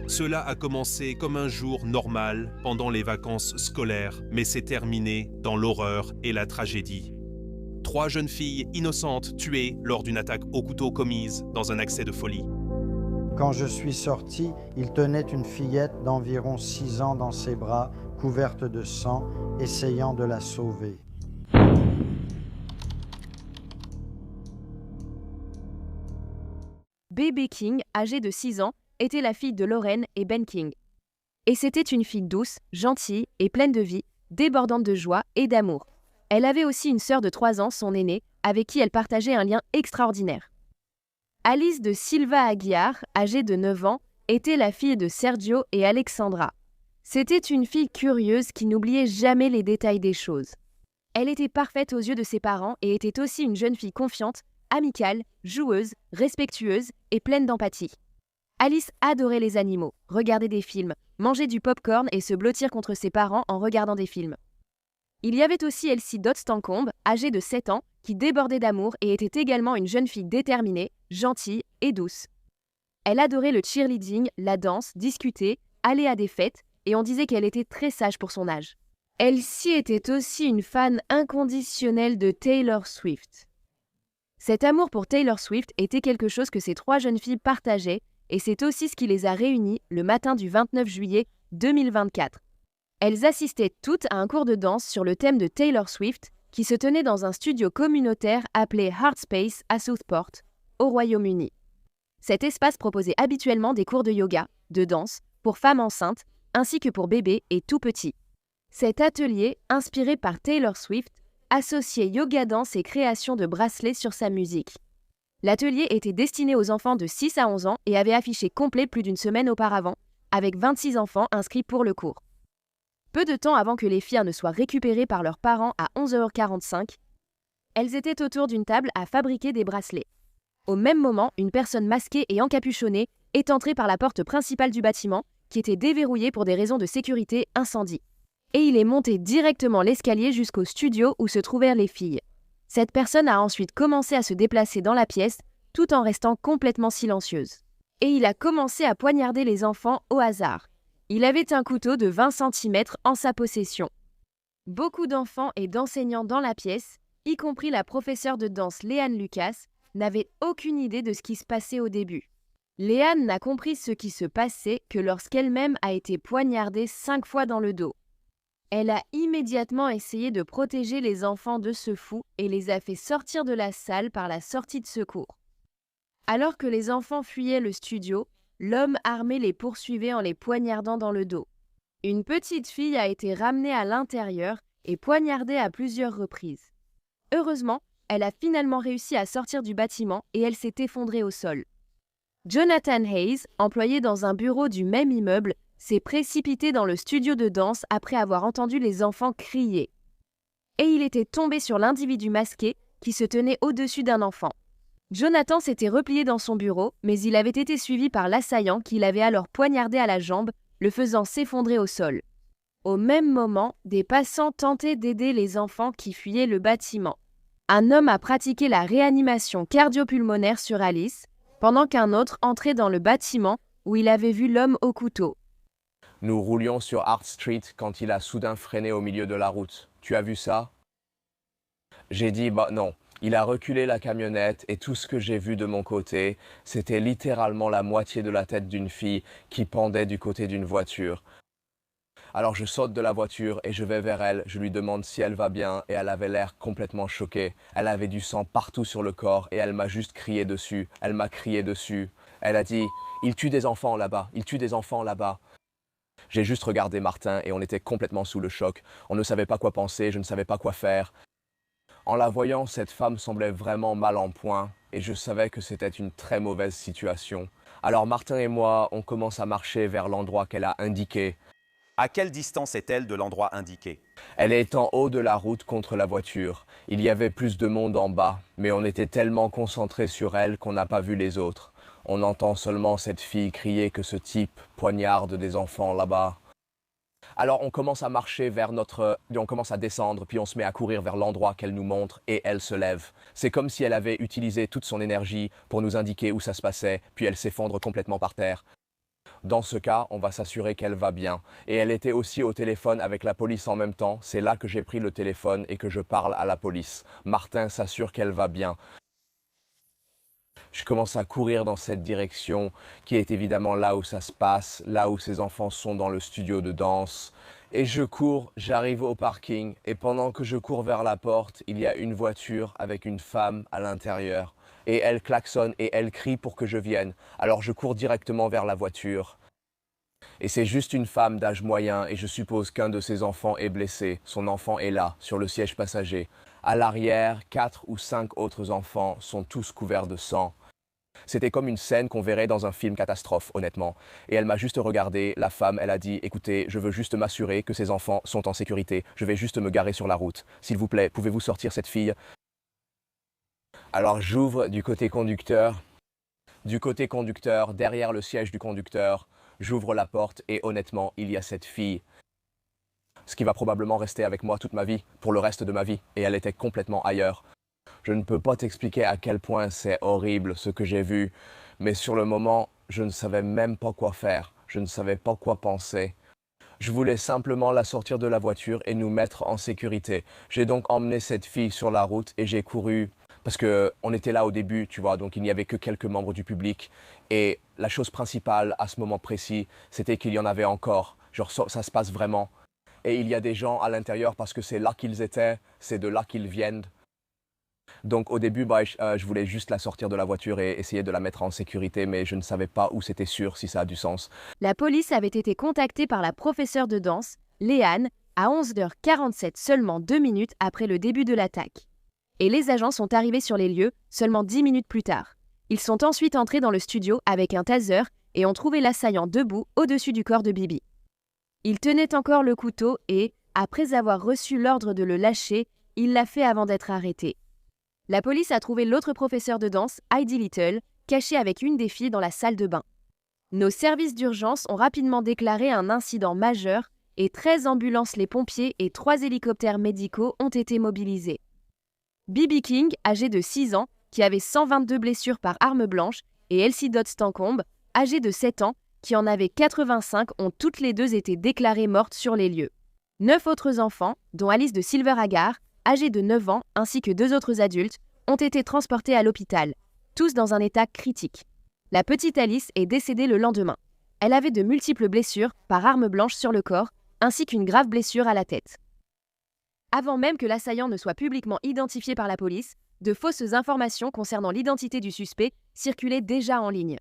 Cela a commencé comme un jour normal pendant les vacances scolaires, mais s'est terminé dans l'horreur et la tragédie. 3 jeunes filles innocentes tuées lors d'une attaque au couteau commise dans un accès de folie. Quand je suis sorti, il tenait une fillette d'environ 6 ans dans ses bras, couverte de sang, essayant de la sauver. B.B. King, âgée de 6 ans, était la fille de Lorraine et Ben King. Et c'était une fille douce, gentille et pleine de vie, débordante de joie et d'amour. Elle avait aussi une sœur de 3 ans, son aînée, avec qui elle partageait un lien extraordinaire. Alice de Silva Aguiar, âgée de 9 ans, était la fille de Sergio et Alexandra. C'était une fille curieuse qui n'oubliait jamais les détails des choses. Elle était parfaite aux yeux de ses parents et était aussi une jeune fille confiante, amicale, joueuse, respectueuse et pleine d'empathie. Alice adorait les animaux, regarder des films, manger du pop-corn et se blottir contre ses parents en regardant des films. Il y avait aussi Elsie Dodds-Tancombe, âgée de 7 ans, qui débordait d'amour et était également une jeune fille déterminée, gentille et douce. Elle adorait le cheerleading, la danse, discuter, aller à des fêtes, et on disait qu'elle était très sage pour son âge. Elsie était aussi une fan inconditionnelle de Taylor Swift. Cet amour pour Taylor Swift était quelque chose que ces 3 jeunes filles partageaient, et c'est aussi ce qui les a réunies le matin du 29 juillet 2024. Elles assistaient toutes à un cours de danse sur le thème de Taylor Swift qui se tenait dans un studio communautaire appelé Heartspace à Southport, au Royaume-Uni. Cet espace proposait habituellement des cours de yoga, de danse, pour femmes enceintes, ainsi que pour bébés et tout petits. Cet atelier, inspiré par Taylor Swift, associait yoga danse et création de bracelets sur sa musique. L'atelier était destiné aux enfants de 6 à 11 ans et avait affiché complet plus d'une semaine auparavant, avec 26 enfants inscrits pour le cours. Peu de temps avant que les filles ne soient récupérées par leurs parents à 11h45, elles étaient autour d'une table à fabriquer des bracelets. Au même moment, une personne masquée et encapuchonnée est entrée par la porte principale du bâtiment, qui était déverrouillée pour des raisons de sécurité incendie. Et il est monté directement l'escalier jusqu'au studio où se trouvèrent les filles. Cette personne a ensuite commencé à se déplacer dans la pièce, tout en restant complètement silencieuse. Et il a commencé à poignarder les enfants au hasard. Il avait un couteau de 20 cm en sa possession. Beaucoup d'enfants et d'enseignants dans la pièce, y compris la professeure de danse Léane Lucas, n'avaient aucune idée de ce qui se passait au début. Léane n'a compris ce qui se passait que lorsqu'elle-même a été poignardée 5 fois dans le dos. Elle a immédiatement essayé de protéger les enfants de ce fou et les a fait sortir de la salle par la sortie de secours. Alors que les enfants fuyaient le studio, l'homme armé les poursuivait en les poignardant dans le dos. Une petite fille a été ramenée à l'intérieur et poignardée à plusieurs reprises. Heureusement, elle a finalement réussi à sortir du bâtiment et elle s'est effondrée au sol. Jonathan Hayes, employé dans un bureau du même immeuble, s'est précipité dans le studio de danse après avoir entendu les enfants crier. Et il était tombé sur l'individu masqué qui se tenait au-dessus d'un enfant. Jonathan s'était replié dans son bureau, mais il avait été suivi par l'assaillant qui l'avait alors poignardé à la jambe, le faisant s'effondrer au sol. Au même moment, des passants tentaient d'aider les enfants qui fuyaient le bâtiment. Un homme a pratiqué la réanimation cardio-pulmonaire sur Alice, pendant qu'un autre entrait dans le bâtiment où il avait vu l'homme au couteau. Nous roulions sur Hart Street quand il a soudain freiné au milieu de la route. Tu as vu ça? J'ai dit bah non. Il a reculé la camionnette et tout ce que j'ai vu de mon côté, c'était littéralement la moitié de la tête d'une fille qui pendait du côté d'une voiture. Alors je saute de la voiture et je vais vers elle, je lui demande si elle va bien et elle avait l'air complètement choquée. Elle avait du sang partout sur le corps et elle m'a juste crié dessus. Elle m'a crié dessus. Elle a dit « Il tue des enfants là-bas, il tue des enfants là-bas ». J'ai juste regardé Martin et on était complètement sous le choc. On ne savait pas quoi penser, je ne savais pas quoi faire. En la voyant, cette femme semblait vraiment mal en point et je savais que c'était une très mauvaise situation. Alors Martin et moi, on commence à marcher vers l'endroit qu'elle a indiqué. À quelle distance est-elle de l'endroit indiqué? Elle est en haut de la route contre la voiture. Il y avait plus de monde en bas, mais on était tellement concentrés sur elle qu'on n'a pas vu les autres. On entend seulement cette fille crier que ce type poignarde des enfants là-bas. Alors on commence à marcher vers on commence à descendre, puis on se met à courir vers l'endroit qu'elle nous montre et elle se lève. C'est comme si elle avait utilisé toute son énergie pour nous indiquer où ça se passait, puis elle s'effondre complètement par terre. Dans ce cas, on va s'assurer qu'elle va bien. Et elle était aussi au téléphone avec la police en même temps. C'est là que j'ai pris le téléphone et que je parle à la police. Martin s'assure qu'elle va bien. Je commence à courir dans cette direction, qui est évidemment là où ça se passe, là où ces enfants sont dans le studio de danse. Et je cours, j'arrive au parking, et pendant que je cours vers la porte, il y a une voiture avec une femme à l'intérieur. Et elle klaxonne et elle crie pour que je vienne. Alors je cours directement vers la voiture. Et c'est juste une femme d'âge moyen, et je suppose qu'un de ses enfants est blessé. Son enfant est là, sur le siège passager. À l'arrière, 4 ou 5 autres enfants sont tous couverts de sang. C'était comme une scène qu'on verrait dans un film catastrophe, honnêtement. Et elle m'a juste regardé, la femme, elle a dit « Écoutez, je veux juste m'assurer que ces enfants sont en sécurité. Je vais juste me garer sur la route. S'il vous plaît, pouvez-vous sortir cette fille ?» Alors j'ouvre du côté conducteur. Du côté conducteur, derrière le siège du conducteur, j'ouvre la porte et honnêtement, il y a cette fille. Ce qui va probablement rester avec moi toute ma vie, pour le reste de ma vie. Et elle était complètement ailleurs. Je ne peux pas t'expliquer à quel point c'est horrible ce que j'ai vu, mais sur le moment, je ne savais même pas quoi faire, je ne savais pas quoi penser. Je voulais simplement la sortir de la voiture et nous mettre en sécurité. J'ai donc emmené cette fille sur la route et j'ai couru, parce qu'on était là au début, tu vois, donc il n'y avait que quelques membres du public. Et la chose principale à ce moment précis, c'était qu'il y en avait encore, genre ça se passe vraiment. Et il y a des gens à l'intérieur parce que c'est là qu'ils étaient, c'est de là qu'ils viennent. Donc au début, je voulais juste la sortir de la voiture et essayer de la mettre en sécurité, mais je ne savais pas où c'était sûr, si ça a du sens. La police avait été contactée par la professeure de danse, Léane, à 11h47, seulement 2 minutes après le début de l'attaque. Et les agents sont arrivés sur les lieux seulement 10 minutes plus tard. Ils sont ensuite entrés dans le studio avec un taser et ont trouvé l'assaillant debout au-dessus du corps de Bibi. Il tenait encore le couteau et, après avoir reçu l'ordre de le lâcher, il l'a fait avant d'être arrêté. La police a trouvé l'autre professeur de danse, Heidi Little, caché avec une des filles dans la salle de bain. Nos services d'urgence ont rapidement déclaré un incident majeur et 13 ambulances, les pompiers et 3 hélicoptères médicaux ont été mobilisés. Bibi King, âgée de 6 ans, qui avait 122 blessures par arme blanche, et Elsie Dodd-Stancombe, âgée de 7 ans, qui en avait 85, ont toutes les deux été déclarées mortes sur les lieux. 9 autres enfants, dont Alice de Silver-Agar, âgée de 9 ans, ainsi que 2 autres adultes, ont été transportés à l'hôpital, tous dans un état critique. La petite Alice est décédée le lendemain. Elle avait de multiples blessures par arme blanche sur le corps, ainsi qu'une grave blessure à la tête. Avant même que l'assaillant ne soit publiquement identifié par la police, de fausses informations concernant l'identité du suspect circulaient déjà en ligne.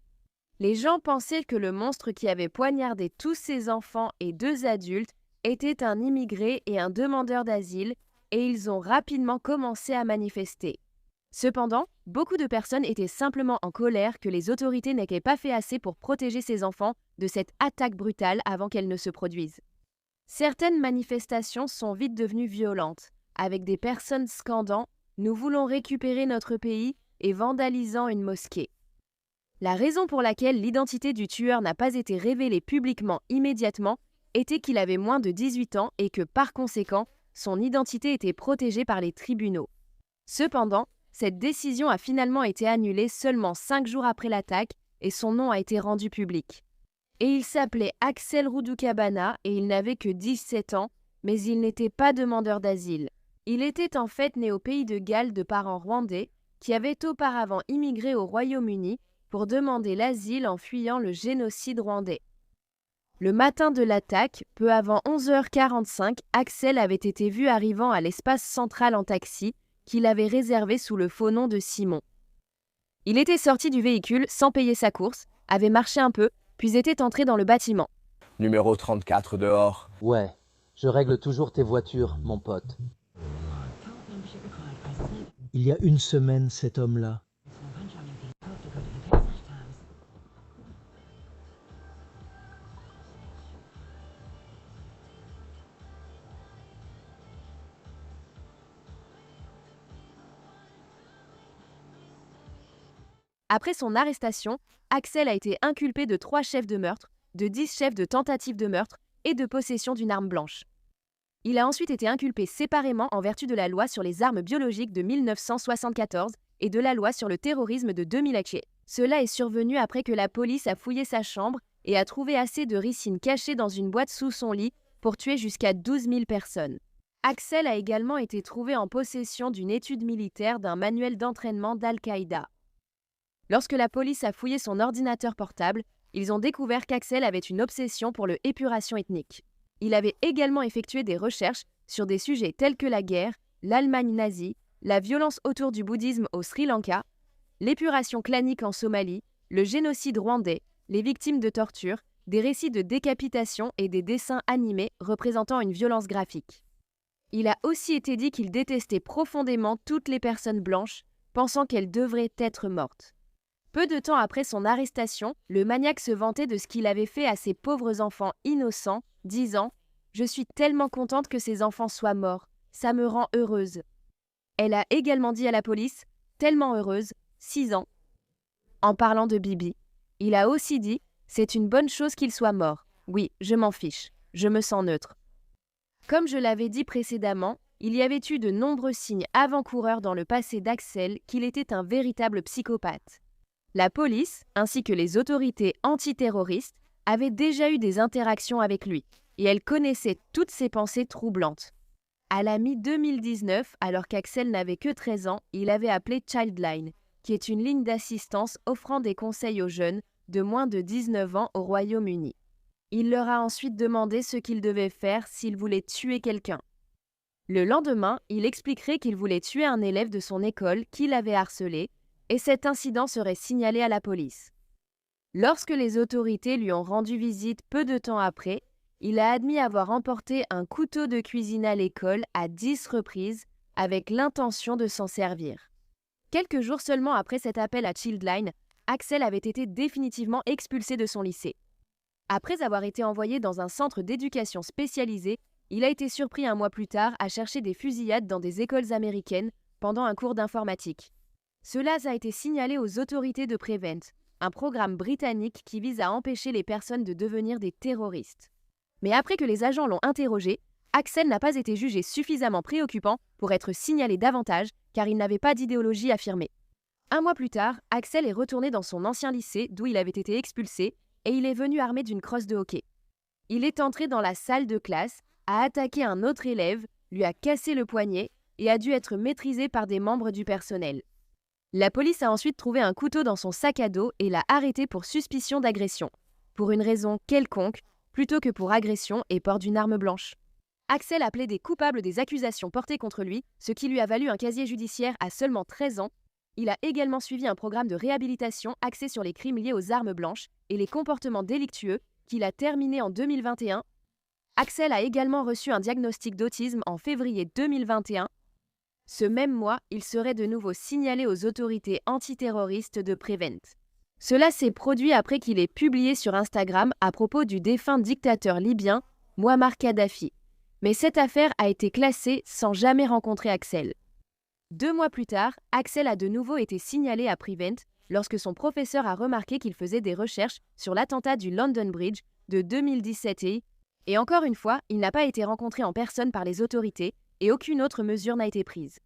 Les gens pensaient que le monstre qui avait poignardé tous ces enfants et 2 adultes était un immigré et un demandeur d'asile, et ils ont rapidement commencé à manifester. Cependant, beaucoup de personnes étaient simplement en colère que les autorités n'aient pas fait assez pour protéger ces enfants de cette attaque brutale avant qu'elle ne se produise. Certaines manifestations sont vite devenues violentes, avec des personnes scandant « Nous voulons récupérer notre pays » et vandalisant une mosquée. La raison pour laquelle l'identité du tueur n'a pas été révélée publiquement immédiatement était qu'il avait moins de 18 ans et que, par conséquent, son identité était protégée par les tribunaux. Cependant, cette décision a finalement été annulée seulement 5 jours après l'attaque et son nom a été rendu public. Et il s'appelait Axel Rudukabana et il n'avait que 17 ans, mais il n'était pas demandeur d'asile. Il était en fait né au pays de Galles de parents rwandais qui avaient auparavant immigré au Royaume-Uni pour demander l'asile en fuyant le génocide rwandais. Le matin de l'attaque, peu avant 11h45, Axel avait été vu arrivant à l'espace central en taxi qu'il avait réservé sous le faux nom de Simon. Il était sorti du véhicule sans payer sa course, avait marché un peu, puis était entré dans le bâtiment. Numéro 34 dehors. Ouais, je règle toujours tes voitures, mon pote. Il y a une semaine, cet homme-là. Après son arrestation, Axel a été inculpé de 3 chefs de meurtre, de 10 chefs de tentative de meurtre et de possession d'une arme blanche. Il a ensuite été inculpé séparément en vertu de la loi sur les armes biologiques de 1974 et de la loi sur le terrorisme de 2000. Cela est survenu après que la police a fouillé sa chambre et a trouvé assez de ricine cachée dans une boîte sous son lit pour tuer jusqu'à 12 000 personnes. Axel a également été trouvé en possession d'une étude militaire d'un manuel d'entraînement d'Al-Qaïda. Lorsque la police a fouillé son ordinateur portable, ils ont découvert qu'Axel avait une obsession pour l'épuration ethnique. Il avait également effectué des recherches sur des sujets tels que la guerre, l'Allemagne nazie, la violence autour du bouddhisme au Sri Lanka, l'épuration clanique en Somalie, le génocide rwandais, les victimes de torture, des récits de décapitation et des dessins animés représentant une violence graphique. Il a aussi été dit qu'il détestait profondément toutes les personnes blanches, pensant qu'elles devraient être mortes. Peu de temps après son arrestation, le maniaque se vantait de ce qu'il avait fait à ses pauvres enfants innocents, disant « Je suis tellement contente que ces enfants soient morts, ça me rend heureuse ». Elle a également dit à la police « Tellement heureuse, 6 ans ». En parlant de Bibi, il a aussi dit « C'est une bonne chose qu'il soit mort. Oui, je m'en fiche. Je me sens neutre ». Comme je l'avais dit précédemment, il y avait eu de nombreux signes avant-coureurs dans le passé d'Axel qu'il était un véritable psychopathe. La police, ainsi que les autorités antiterroristes, avaient déjà eu des interactions avec lui, et elles connaissaient toutes ses pensées troublantes. À la mi-2019, alors qu'Axel n'avait que 13 ans, il avait appelé Childline, qui est une ligne d'assistance offrant des conseils aux jeunes de moins de 19 ans au Royaume-Uni. Il leur a ensuite demandé ce qu'ils devaient faire s'ils voulaient tuer quelqu'un. Le lendemain, il expliquerait qu'il voulait tuer un élève de son école qui l'avait harcelé, et cet incident serait signalé à la police. Lorsque les autorités lui ont rendu visite peu de temps après, il a admis avoir emporté un couteau de cuisine à l'école à 10 reprises avec l'intention de s'en servir. Quelques jours seulement après cet appel à Childline, Axel avait été définitivement expulsé de son lycée. Après avoir été envoyé dans un centre d'éducation spécialisé, il a été surpris un mois plus tard à chercher des fusillades dans des écoles américaines pendant un cours d'informatique. Cela a été signalé aux autorités de Prevent, un programme britannique qui vise à empêcher les personnes de devenir des terroristes. Mais après que les agents l'ont interrogé, Axel n'a pas été jugé suffisamment préoccupant pour être signalé davantage car il n'avait pas d'idéologie affirmée. Un mois plus tard, Axel est retourné dans son ancien lycée d'où il avait été expulsé et il est venu armé d'une crosse de hockey. Il est entré dans la salle de classe, a attaqué un autre élève, lui a cassé le poignet et a dû être maîtrisé par des membres du personnel. La police a ensuite trouvé un couteau dans son sac à dos et l'a arrêté pour suspicion d'agression, pour une raison quelconque, plutôt que pour agression et port d'une arme blanche. Axel a plaidé coupable des accusations portées contre lui, ce qui lui a valu un casier judiciaire à seulement 13 ans. Il a également suivi un programme de réhabilitation axé sur les crimes liés aux armes blanches et les comportements délictueux qu'il a terminé en 2021. Axel a également reçu un diagnostic d'autisme en février 2021. Ce même mois, il serait de nouveau signalé aux autorités antiterroristes de Prevent. Cela s'est produit après qu'il ait publié sur Instagram à propos du défunt dictateur libyen Mouammar Kadhafi. Mais cette affaire a été classée sans jamais rencontrer Axel. 2 mois plus tard, Axel a de nouveau été signalé à Prevent lorsque son professeur a remarqué qu'il faisait des recherches sur l'attentat du London Bridge de 2017 et encore une fois, il n'a pas été rencontré en personne par les autorités et aucune autre mesure n'a été prise.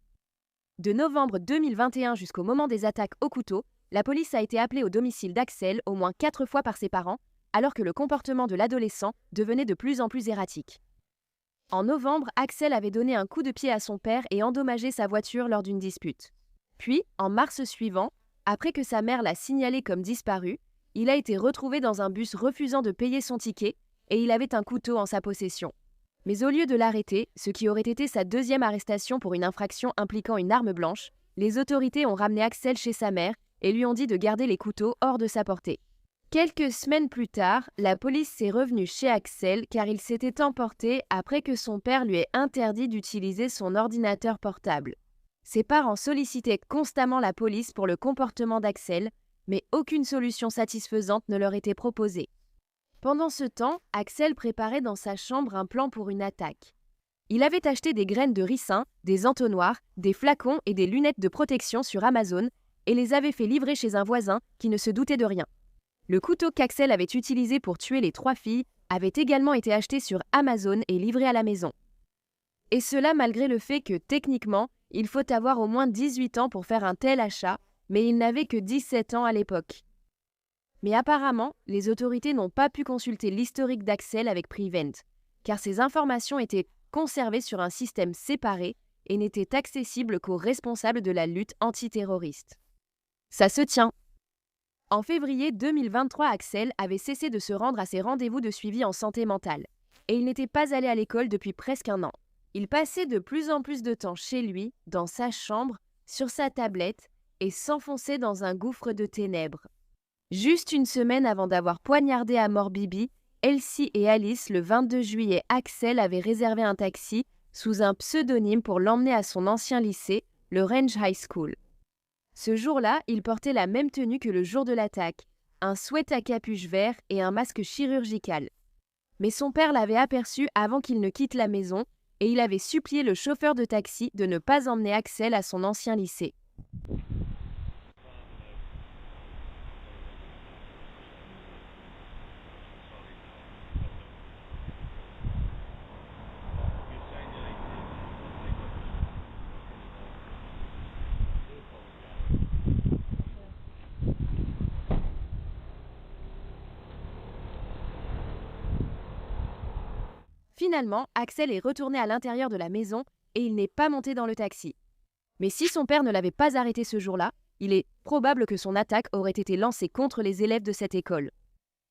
De novembre 2021 jusqu'au moment des attaques au couteau, la police a été appelée au domicile d'Axel au moins 4 fois par ses parents, alors que le comportement de l'adolescent devenait de plus en plus erratique. En novembre, Axel avait donné un coup de pied à son père et endommagé sa voiture lors d'une dispute. Puis, en mars suivant, après que sa mère l'a signalé comme disparu, il a été retrouvé dans un bus refusant de payer son ticket et il avait un couteau en sa possession. Mais au lieu de l'arrêter, ce qui aurait été sa 2e arrestation pour une infraction impliquant une arme blanche, les autorités ont ramené Axel chez sa mère et lui ont dit de garder les couteaux hors de sa portée. Quelques semaines plus tard, la police s'est revenue chez Axel car il s'était emporté après que son père lui ait interdit d'utiliser son ordinateur portable. Ses parents sollicitaient constamment la police pour le comportement d'Axel, mais aucune solution satisfaisante ne leur était proposée. Pendant ce temps, Axel préparait dans sa chambre un plan pour une attaque. Il avait acheté des graines de ricin, des entonnoirs, des flacons et des lunettes de protection sur Amazon et les avait fait livrer chez un voisin qui ne se doutait de rien. Le couteau qu'Axel avait utilisé pour tuer les 3 filles avait également été acheté sur Amazon et livré à la maison. Et cela malgré le fait que, techniquement, il faut avoir au moins 18 ans pour faire un tel achat, mais il n'avait que 17 ans à l'époque. Mais apparemment, les autorités n'ont pas pu consulter l'historique d'Axel avec Prevent, car ces informations étaient conservées sur un système séparé et n'étaient accessibles qu'aux responsables de la lutte antiterroriste. Ça se tient. En février 2023, Axel avait cessé de se rendre à ses rendez-vous de suivi en santé mentale, et il n'était pas allé à l'école depuis presque un an. Il passait de plus en plus de temps chez lui, dans sa chambre, sur sa tablette, et s'enfonçait dans un gouffre de ténèbres. Juste une semaine avant d'avoir poignardé à mort Bibi, Elsie et Alice, le 22 juillet, Axel avait réservé un taxi sous un pseudonyme pour l'emmener à son ancien lycée, le Range High School. Ce jour-là, il portait la même tenue que le jour de l'attaque, un sweat à capuche vert et un masque chirurgical. Mais son père l'avait aperçu avant qu'il ne quitte la maison et il avait supplié le chauffeur de taxi de ne pas emmener Axel à son ancien lycée. Finalement, Axel est retourné à l'intérieur de la maison et il n'est pas monté dans le taxi. Mais si son père ne l'avait pas arrêté ce jour-là, il est probable que son attaque aurait été lancée contre les élèves de cette école.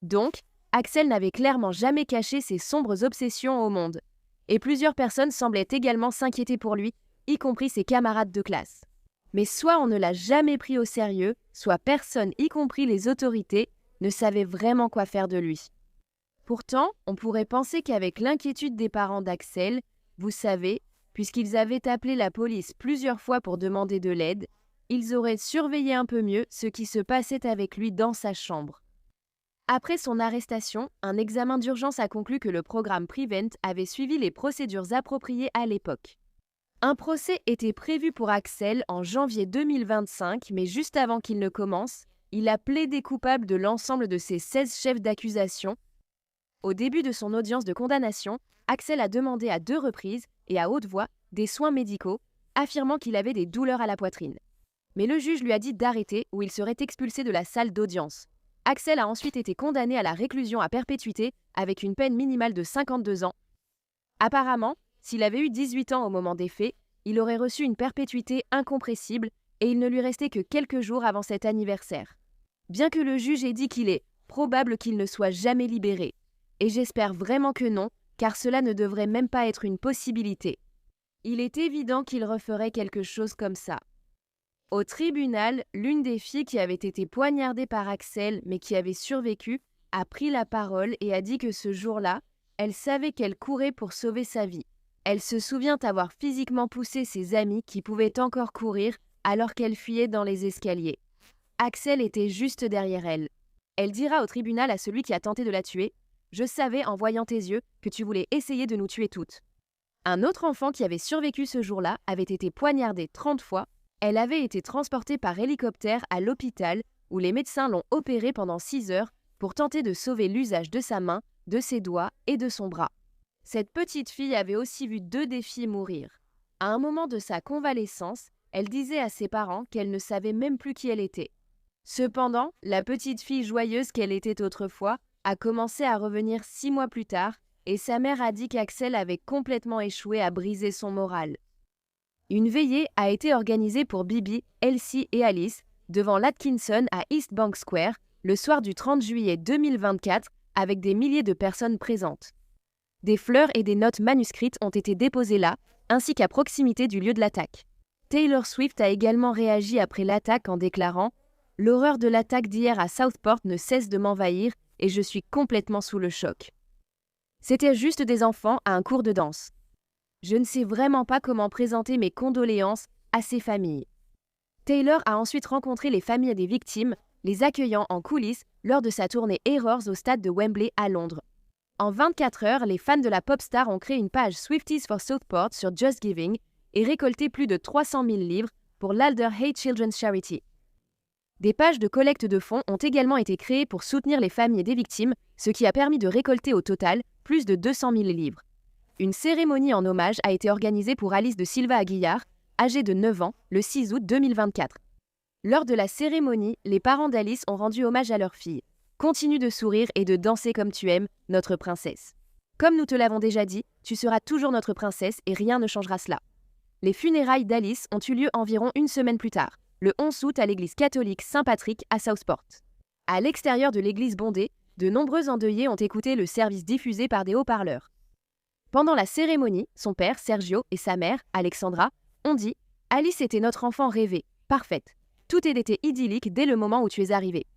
Donc, Axel n'avait clairement jamais caché ses sombres obsessions au monde. Et plusieurs personnes semblaient également s'inquiéter pour lui, y compris ses camarades de classe. Mais soit on ne l'a jamais pris au sérieux, soit personne, y compris les autorités, ne savait vraiment quoi faire de lui. Pourtant, on pourrait penser qu'avec l'inquiétude des parents d'Axel, vous savez, puisqu'ils avaient appelé la police plusieurs fois pour demander de l'aide, ils auraient surveillé un peu mieux ce qui se passait avec lui dans sa chambre. Après son arrestation, un examen d'urgence a conclu que le programme Prevent avait suivi les procédures appropriées à l'époque. Un procès était prévu pour Axel en janvier 2025, mais juste avant qu'il ne commence, il a plaidé coupable de l'ensemble de ses 16 chefs d'accusation. Au début de son audience de condamnation, Axel a demandé à 2 reprises, et à haute voix, des soins médicaux, affirmant qu'il avait des douleurs à la poitrine. Mais le juge lui a dit d'arrêter ou il serait expulsé de la salle d'audience. Axel a ensuite été condamné à la réclusion à perpétuité avec une peine minimale de 52 ans. Apparemment, s'il avait eu 18 ans au moment des faits, il aurait reçu une perpétuité incompressible et il ne lui restait que quelques jours avant cet anniversaire. Bien que le juge ait dit qu'il est probable qu'il ne soit jamais libéré, et j'espère vraiment que non, car cela ne devrait même pas être une possibilité. Il est évident qu'il referait quelque chose comme ça. Au tribunal, l'une des filles qui avait été poignardée par Axel mais qui avait survécu a pris la parole et a dit que ce jour-là, elle savait qu'elle courait pour sauver sa vie. Elle se souvient avoir physiquement poussé ses amis qui pouvaient encore courir alors qu'elle fuyait dans les escaliers. Axel était juste derrière elle. Elle dira au tribunal à celui qui a tenté de la tuer: « Je savais en voyant tes yeux que tu voulais essayer de nous tuer toutes. » Un autre enfant qui avait survécu ce jour-là avait été poignardé 30 fois. Elle avait été transportée par hélicoptère à l'hôpital où les médecins l'ont opérée pendant 6 heures pour tenter de sauver l'usage de sa main, de ses doigts et de son bras. Cette petite fille avait aussi vu 2 des filles mourir. À un moment de sa convalescence, elle disait à ses parents qu'elle ne savait même plus qui elle était. Cependant, la petite fille joyeuse qu'elle était autrefois a commencé à revenir 6 mois plus tard et sa mère a dit qu'Axel avait complètement échoué à briser son moral. Une veillée a été organisée pour Bibi, Elsie et Alice devant l'Atkinson à East Bank Square le soir du 30 juillet 2024 avec des milliers de personnes présentes. Des fleurs et des notes manuscrites ont été déposées là, ainsi qu'à proximité du lieu de l'attaque. Taylor Swift a également réagi après l'attaque en déclarant « L'horreur de l'attaque d'hier à Southport ne cesse de m'envahir et je suis complètement sous le choc. C'était juste des enfants à un cours de danse. Je ne sais vraiment pas comment présenter mes condoléances à ces familles. » Taylor a ensuite rencontré les familles des victimes, les accueillant en coulisses lors de sa tournée Errors au stade de Wembley à Londres. En 24 heures, les fans de la pop star ont créé une page Swifties for Southport sur Just Giving et récolté plus de 300 000 livres pour l'Alder Hey Children's Charity. Des pages de collecte de fonds ont également été créées pour soutenir les familles des victimes, ce qui a permis de récolter au total plus de 200 000 livres. Une cérémonie en hommage a été organisée pour Alice de Silva Aguilar, âgée de 9 ans, le 6 août 2024. Lors de la cérémonie, les parents d'Alice ont rendu hommage à leur fille. Continue de sourire et de danser comme tu aimes, notre princesse. Comme nous te l'avons déjà dit, tu seras toujours notre princesse et rien ne changera cela. Les funérailles d'Alice ont eu lieu environ une semaine plus tard, le 11 août à l'église catholique Saint-Patrick à Southport. À l'extérieur de l'église bondée, de nombreux endeuillés ont écouté le service diffusé par des haut-parleurs. Pendant la cérémonie, son père, Sergio, et sa mère, Alexandra, ont dit « Alice était notre enfant rêvé, parfaite. Tout était idyllique dès le moment où tu es arrivé. »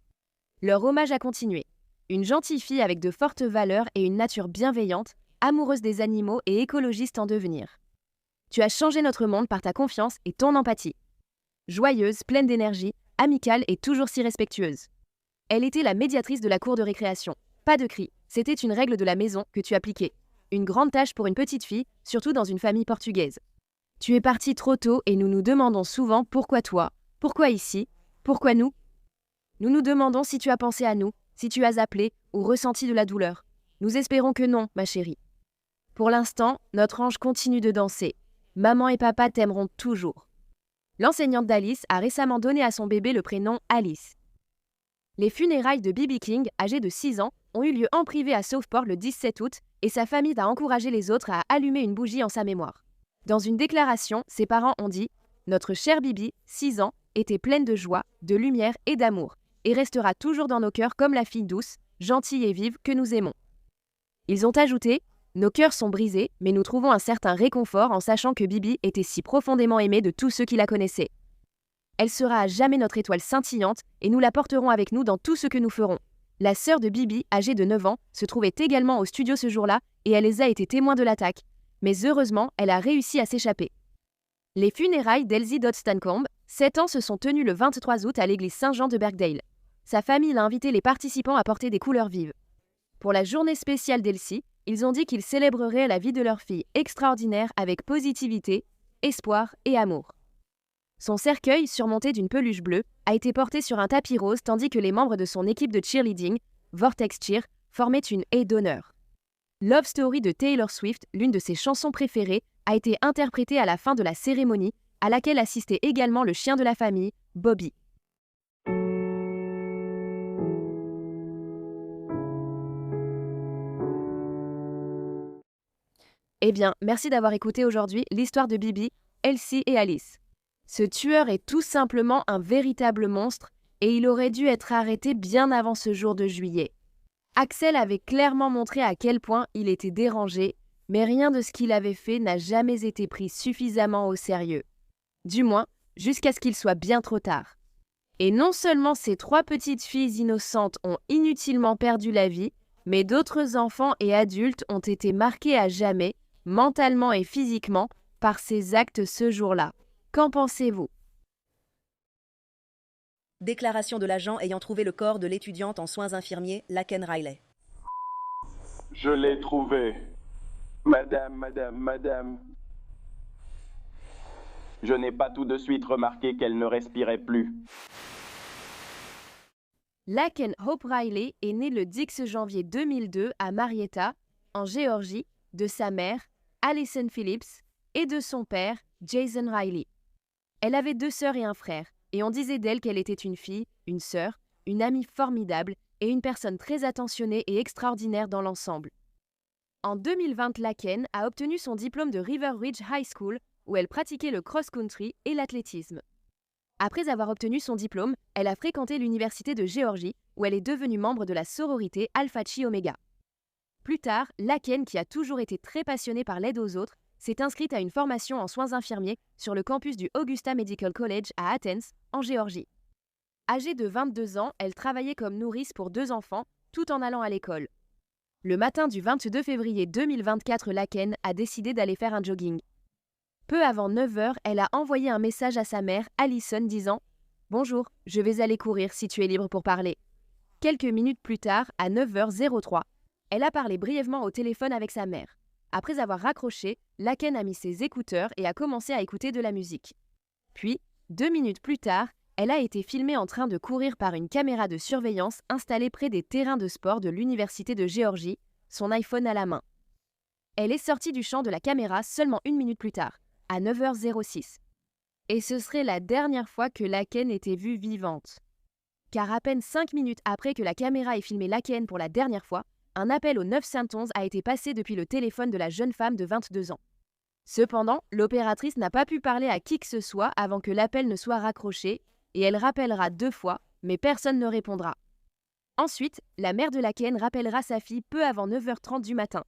Leur hommage a continué. Une gentille fille avec de fortes valeurs et une nature bienveillante, amoureuse des animaux et écologiste en devenir. Tu as changé notre monde par ta confiance et ton empathie. Joyeuse, pleine d'énergie, amicale et toujours si respectueuse. Elle était la médiatrice de la cour de récréation. Pas de cris, c'était une règle de la maison que tu appliquais. Une grande tâche pour une petite fille, surtout dans une famille portugaise. Tu es partie trop tôt et nous nous demandons souvent pourquoi toi, pourquoi ici, pourquoi nous. Nous nous demandons si tu as pensé à nous, si tu as appelé ou ressenti de la douleur. Nous espérons que non, ma chérie. Pour l'instant, notre ange continue de danser. Maman et papa t'aimeront toujours. L'enseignante d'Alice a récemment donné à son bébé le prénom Alice. Les funérailles de B.B. King, âgé de 6 ans, ont eu lieu en privé à Southport le 17 août et sa famille a encouragé les autres à allumer une bougie en sa mémoire. Dans une déclaration, ses parents ont dit « Notre chère Bibi, 6 ans, était pleine de joie, de lumière et d'amour, et restera toujours dans nos cœurs comme la fille douce, gentille et vive que nous aimons. » Ils ont ajouté « Nos cœurs sont brisés, mais nous trouvons un certain réconfort en sachant que Bibi était si profondément aimée de tous ceux qui la connaissaient. Elle sera à jamais notre étoile scintillante et nous la porterons avec nous dans tout ce que nous ferons. » La sœur de Bibi, âgée de 9 ans, se trouvait également au studio ce jour-là et elle les a été témoins de l'attaque, mais heureusement, elle a réussi à s'échapper. Les funérailles d'Elsie Dodd-Stancombe, 7 ans, se sont tenues le 23 août à l'église Saint-Jean de Birkdale. Sa famille a invité les participants à porter des couleurs vives. Pour la journée spéciale d'Elsie, ils ont dit qu'ils célébreraient la vie de leur fille extraordinaire avec positivité, espoir et amour. Son cercueil, surmonté d'une peluche bleue, a été porté sur un tapis rose tandis que les membres de son équipe de cheerleading, Vortex Cheer, formaient une haie d'honneur. Love Story de Taylor Swift, l'une de ses chansons préférées, a été interprétée à la fin de la cérémonie, à laquelle assistait également le chien de la famille, Bobby. Eh bien, merci d'avoir écouté aujourd'hui l'histoire de Bibi, Elsie et Alice. Ce tueur est tout simplement un véritable monstre et il aurait dû être arrêté bien avant ce jour de juillet. Axel avait clairement montré à quel point il était dérangé, mais rien de ce qu'il avait fait n'a jamais été pris suffisamment au sérieux. Du moins, jusqu'à ce qu'il soit bien trop tard. Et non seulement ces 3 petites filles innocentes ont inutilement perdu la vie, mais d'autres enfants et adultes ont été marqués à jamais, mentalement et physiquement, par ces actes ce jour-là. Qu'en pensez-vous ? Déclaration de l'agent ayant trouvé le corps de l'étudiante en soins infirmiers, Laken Riley. Je l'ai trouvé. Madame. Je n'ai pas tout de suite remarqué qu'elle ne respirait plus. Laken Hope Riley est née le 10 janvier 2002 à Marietta, en Géorgie, de sa mère, Alison Phillips, et de son père, Jason Riley. Elle avait 2 sœurs et un frère, et on disait d'elle qu'elle était une fille, une sœur, une amie formidable et une personne très attentionnée et extraordinaire dans l'ensemble. En 2020, Laken a obtenu son diplôme de River Ridge High School, où elle pratiquait le cross-country et l'athlétisme. Après avoir obtenu son diplôme, elle a fréquenté l'université de Géorgie, où elle est devenue membre de la sororité Alpha Chi Omega. Plus tard, Laken, qui a toujours été très passionnée par l'aide aux autres, s'est inscrite à une formation en soins infirmiers sur le campus du Augusta Medical College à Athens, en Géorgie. Âgée de 22 ans, elle travaillait comme nourrice pour 2 enfants, tout en allant à l'école. Le matin du 22 février 2024, Laken a décidé d'aller faire un jogging. Peu avant 9h, elle a envoyé un message à sa mère, Alison, disant « Bonjour, je vais aller courir si tu es libre pour parler. » Quelques minutes plus tard, à 9h03, elle a parlé brièvement au téléphone avec sa mère. Après avoir raccroché, Laken a mis ses écouteurs et a commencé à écouter de la musique. Puis, 2 minutes plus tard, elle a été filmée en train de courir par une caméra de surveillance installée près des terrains de sport de l'Université de Géorgie, son iPhone à la main. Elle est sortie du champ de la caméra seulement 1 minute plus tard, à 9h06. Et ce serait la dernière fois que Laken était vue vivante. car à peine 5 minutes après que la caméra ait filmé Laken pour la dernière fois, un appel au 911 a été passé depuis le téléphone de la jeune femme de 22 ans. Cependant, l'opératrice n'a pas pu parler à qui que ce soit avant que l'appel ne soit raccroché, et elle rappellera 2 fois, mais personne ne répondra. Ensuite, la mère de Laken rappellera sa fille peu avant 9h30 du matin.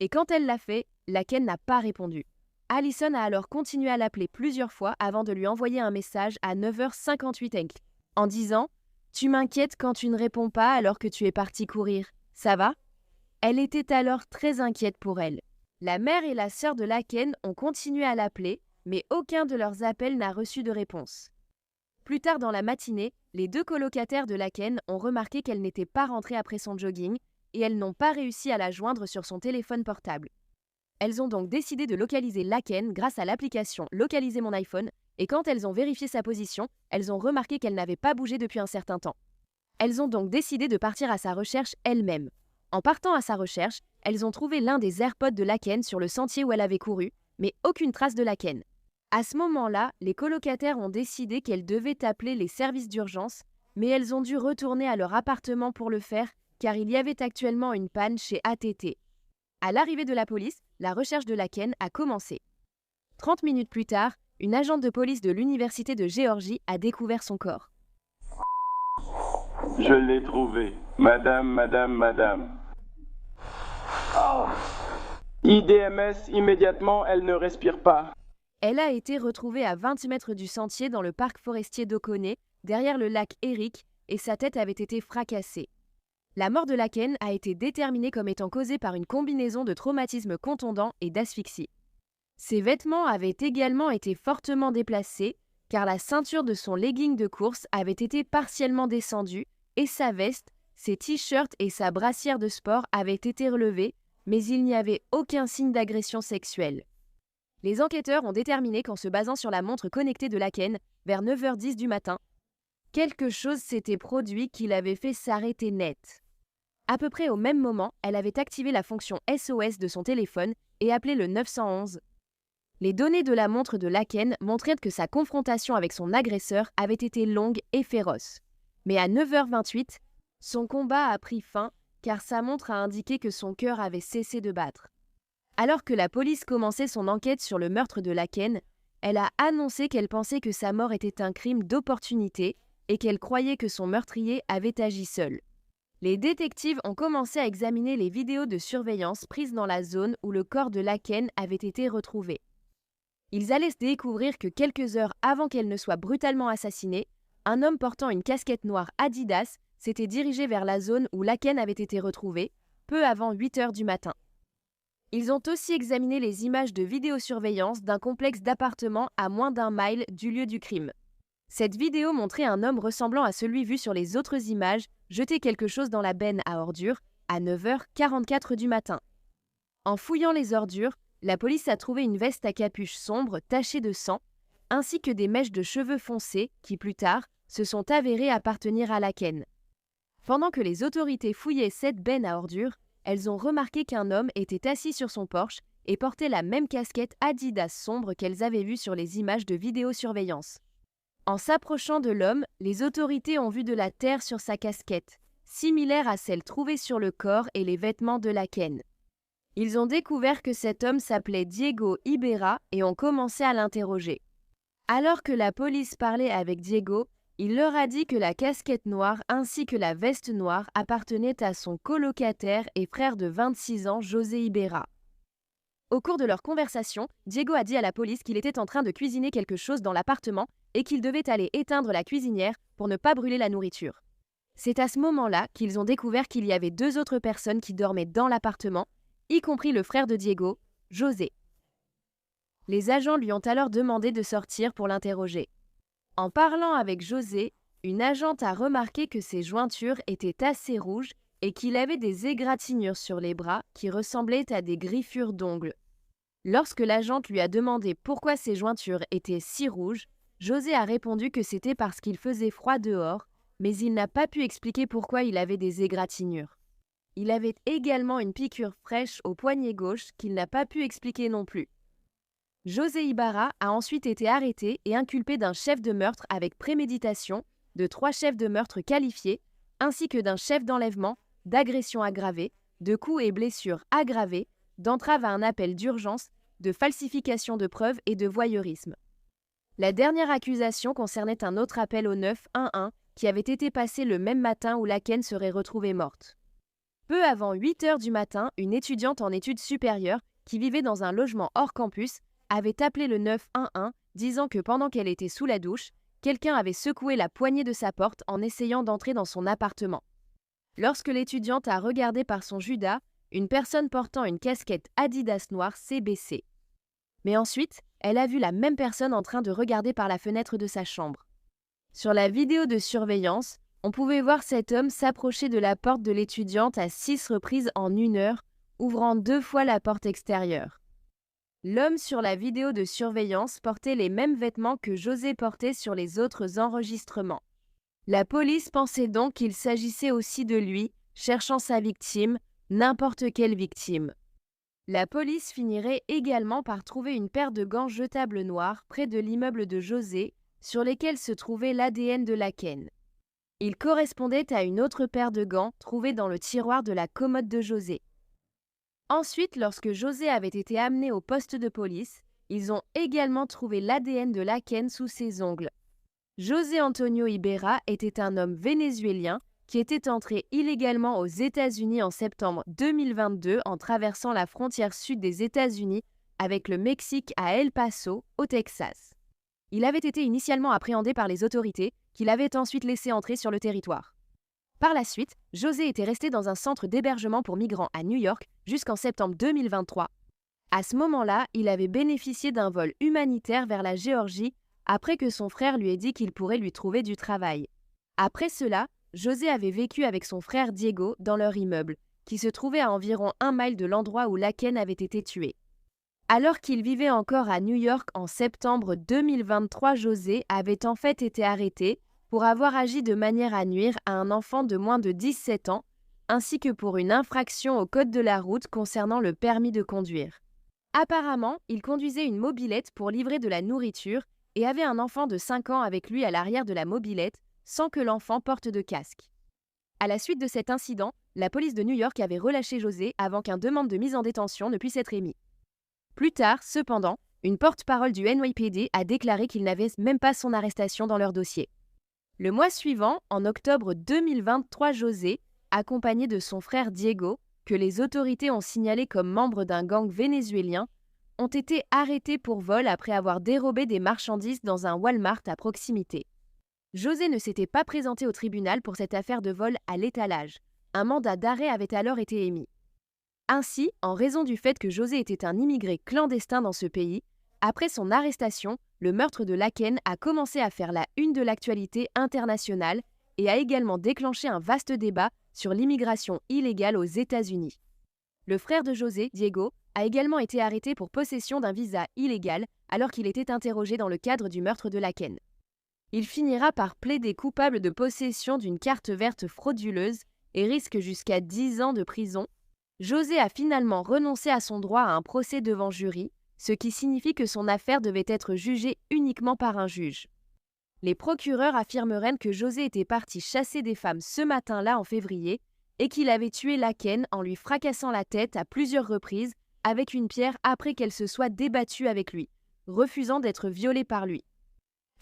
Et quand elle l'a fait, Laken n'a pas répondu. Allison a alors continué à l'appeler plusieurs fois avant de lui envoyer un message à 9h58 en disant « Tu m'inquiètes quand tu ne réponds pas alors que tu es parti courir. Ça va ?» Elle était alors très inquiète pour elle. La mère et la sœur de Laken ont continué à l'appeler, mais aucun de leurs appels n'a reçu de réponse. Plus tard dans la matinée, les 2 colocataires de Laken ont remarqué qu'elle n'était pas rentrée après son jogging et elles n'ont pas réussi à la joindre sur son téléphone portable. Elles ont donc décidé de localiser Laken grâce à l'application Localiser mon iPhone et quand elles ont vérifié sa position, elles ont remarqué qu'elle n'avait pas bougé depuis un certain temps. Elles ont donc décidé de partir à sa recherche elles-mêmes. En partant à sa recherche, elles ont trouvé l'un des AirPods de Laken sur le sentier où elle avait couru, mais aucune trace de Laken. À ce moment-là, les colocataires ont décidé qu'elles devaient appeler les services d'urgence, mais elles ont dû retourner à leur appartement pour le faire car il y avait actuellement une panne chez ATT. À l'arrivée de la police, la recherche de Laken a commencé. 30 minutes plus tard, une agente de police de l'Université de Géorgie a découvert son corps. Je l'ai trouvé. Madame. Oh. IDMS, immédiatement, elle ne respire pas. Elle a été retrouvée à 20 mètres du sentier dans le parc forestier d'Oconee, derrière le lac Erie, et sa tête avait été fracassée. La mort de Laken a été déterminée comme étant causée par une combinaison de traumatisme contondant et d'asphyxie. Ses vêtements avaient également été fortement déplacés, car la ceinture de son legging de course avait été partiellement descendue, et sa veste, ses t-shirts et sa brassière de sport avaient été relevés, mais il n'y avait aucun signe d'agression sexuelle. Les enquêteurs ont déterminé qu'en se basant sur la montre connectée de Laken, vers 9h10 du matin, quelque chose s'était produit qui l'avait fait s'arrêter net. À peu près au même moment, elle avait activé la fonction SOS de son téléphone et appelé le 911. Les données de la montre de Laken montraient que sa confrontation avec son agresseur avait été longue et féroce. Mais à 9h28, son combat a pris fin car sa montre a indiqué que son cœur avait cessé de battre. Alors que la police commençait son enquête sur le meurtre de Laken, elle a annoncé qu'elle pensait que sa mort était un crime d'opportunité et qu'elle croyait que son meurtrier avait agi seul. Les détectives ont commencé à examiner les vidéos de surveillance prises dans la zone où le corps de Laken avait été retrouvé. Ils allaient découvrir que quelques heures avant qu'elle ne soit brutalement assassinée, un homme portant une casquette noire Adidas s'était dirigé vers la zone où Laken avait été retrouvée, peu avant 8h du matin. Ils ont aussi examiné les images de vidéosurveillance d'un complexe d'appartements à moins d'1 mile du lieu du crime. Cette vidéo montrait un homme ressemblant à celui vu sur les autres images jeter quelque chose dans la benne à ordures à 9h44 du matin. En fouillant les ordures, la police a trouvé une veste à capuche sombre tachée de sang, ainsi que des mèches de cheveux foncés qui, plus tard, se sont avérées appartenir à Laken. Pendant que les autorités fouillaient cette benne à ordures, elles ont remarqué qu'un homme était assis sur son porche et portait la même casquette Adidas sombre qu'elles avaient vue sur les images de vidéosurveillance. En s'approchant de l'homme, les autorités ont vu de la terre sur sa casquette, similaire à celle trouvée sur le corps et les vêtements de Laken. Ils ont découvert que cet homme s'appelait Diego Iberra et ont commencé à l'interroger. Alors que la police parlait avec Diego, il leur a dit que la casquette noire ainsi que la veste noire appartenaient à son colocataire et frère de 26 ans, José Iberra. Au cours de leur conversation, Diego a dit à la police qu'il était en train de cuisiner quelque chose dans l'appartement et qu'il devait aller éteindre la cuisinière pour ne pas brûler la nourriture. C'est à ce moment-là qu'ils ont découvert qu'il y avait 2 autres personnes qui dormaient dans l'appartement, y compris le frère de Diego, José. Les agents lui ont alors demandé de sortir pour l'interroger. En parlant avec José, une agente a remarqué que ses jointures étaient assez rouges et qu'il avait des égratignures sur les bras qui ressemblaient à des griffures d'ongles. Lorsque l'agente lui a demandé pourquoi ses jointures étaient si rouges, José a répondu que c'était parce qu'il faisait froid dehors, mais il n'a pas pu expliquer pourquoi il avait des égratignures. Il avait également une piqûre fraîche au poignet gauche qu'il n'a pas pu expliquer non plus. José Ibarra a ensuite été arrêté et inculpé d'un chef de meurtre avec préméditation, de 3 chefs de meurtre qualifiés, ainsi que d'un chef d'enlèvement, d'agression aggravée, de coups et blessures aggravées, d'entrave à un appel d'urgence, de falsification de preuves et de voyeurisme. La dernière accusation concernait un autre appel au 911 qui avait été passé le même matin où Laken serait retrouvée morte. Peu avant 8 heures du matin, une étudiante en études supérieures qui vivait dans un logement hors campus avait appelé le 911 disant que pendant qu'elle était sous la douche, quelqu'un avait secoué la poignée de sa porte en essayant d'entrer dans son appartement. Lorsque l'étudiante a regardé par son judas, une personne portant une casquette Adidas noire s'est baissée. Mais ensuite, elle a vu la même personne en train de regarder par la fenêtre de sa chambre. Sur la vidéo de surveillance, on pouvait voir cet homme s'approcher de la porte de l'étudiante à 6 reprises en 1 heure, ouvrant 2 fois la porte extérieure. L'homme sur la vidéo de surveillance portait les mêmes vêtements que José portait sur les autres enregistrements. La police pensait donc qu'il s'agissait aussi de lui, cherchant sa victime, n'importe quelle victime. La police finirait également par trouver une paire de gants jetables noirs près de l'immeuble de José, sur lesquels se trouvait l'ADN de Laken. Il correspondait à une autre paire de gants trouvée dans le tiroir de la commode de José. Ensuite, lorsque José avait été amené au poste de police, ils ont également trouvé l'ADN de Laken sous ses ongles. José Antonio Ibera était un homme vénézuélien qui était entré illégalement aux États-Unis en septembre 2022 en traversant la frontière sud des États-Unis avec le Mexique à El Paso, au Texas. Il avait été initialement appréhendé par les autorités, qui l'avaient ensuite laissé entrer sur le territoire. Par la suite, José était resté dans un centre d'hébergement pour migrants à New York jusqu'en septembre 2023. À ce moment-là, il avait bénéficié d'un vol humanitaire vers la Géorgie après que son frère lui ait dit qu'il pourrait lui trouver du travail. Après cela, José avait vécu avec son frère Diego dans leur immeuble, qui se trouvait à environ 1 mile de l'endroit où Laken avait été tué. Alors qu'il vivait encore à New York en septembre 2023, José avait en fait été arrêté pour avoir agi de manière à nuire à un enfant de moins de 17 ans, ainsi que pour une infraction au code de la route concernant le permis de conduire. Apparemment, il conduisait une mobylette pour livrer de la nourriture et avait un enfant de 5 ans avec lui à l'arrière de la mobylette, sans que l'enfant porte de casque. À la suite de cet incident, la police de New York avait relâché José avant qu'une demande de mise en détention ne puisse être émise. Plus tard, cependant, une porte-parole du NYPD a déclaré qu'il n'avait même pas son arrestation dans leur dossier. Le mois suivant, en octobre 2023, José, accompagné de son frère Diego, que les autorités ont signalé comme membre d'un gang vénézuélien, ont été arrêtés pour vol après avoir dérobé des marchandises dans un Walmart à proximité. José ne s'était pas présenté au tribunal pour cette affaire de vol à l'étalage. Un mandat d'arrêt avait alors été émis. Ainsi, en raison du fait que José était un immigré clandestin dans ce pays, après son arrestation, le meurtre de Laken a commencé à faire la une de l'actualité internationale et a également déclenché un vaste débat sur l'immigration illégale aux États-Unis. Le frère de José, Diego, a également été arrêté pour possession d'un visa illégal alors qu'il était interrogé dans le cadre du meurtre de Laken. Il finira par plaider coupable de possession d'une carte verte frauduleuse et risque jusqu'à 10 ans de prison. José a finalement renoncé à son droit à un procès devant jury, ce qui signifie que son affaire devait être jugée uniquement par un juge. Les procureurs affirmeraient que José était parti chasser des femmes ce matin-là en février et qu'il avait tué Laken en lui fracassant la tête à plusieurs reprises avec une pierre après qu'elle se soit débattue avec lui, refusant d'être violée par lui.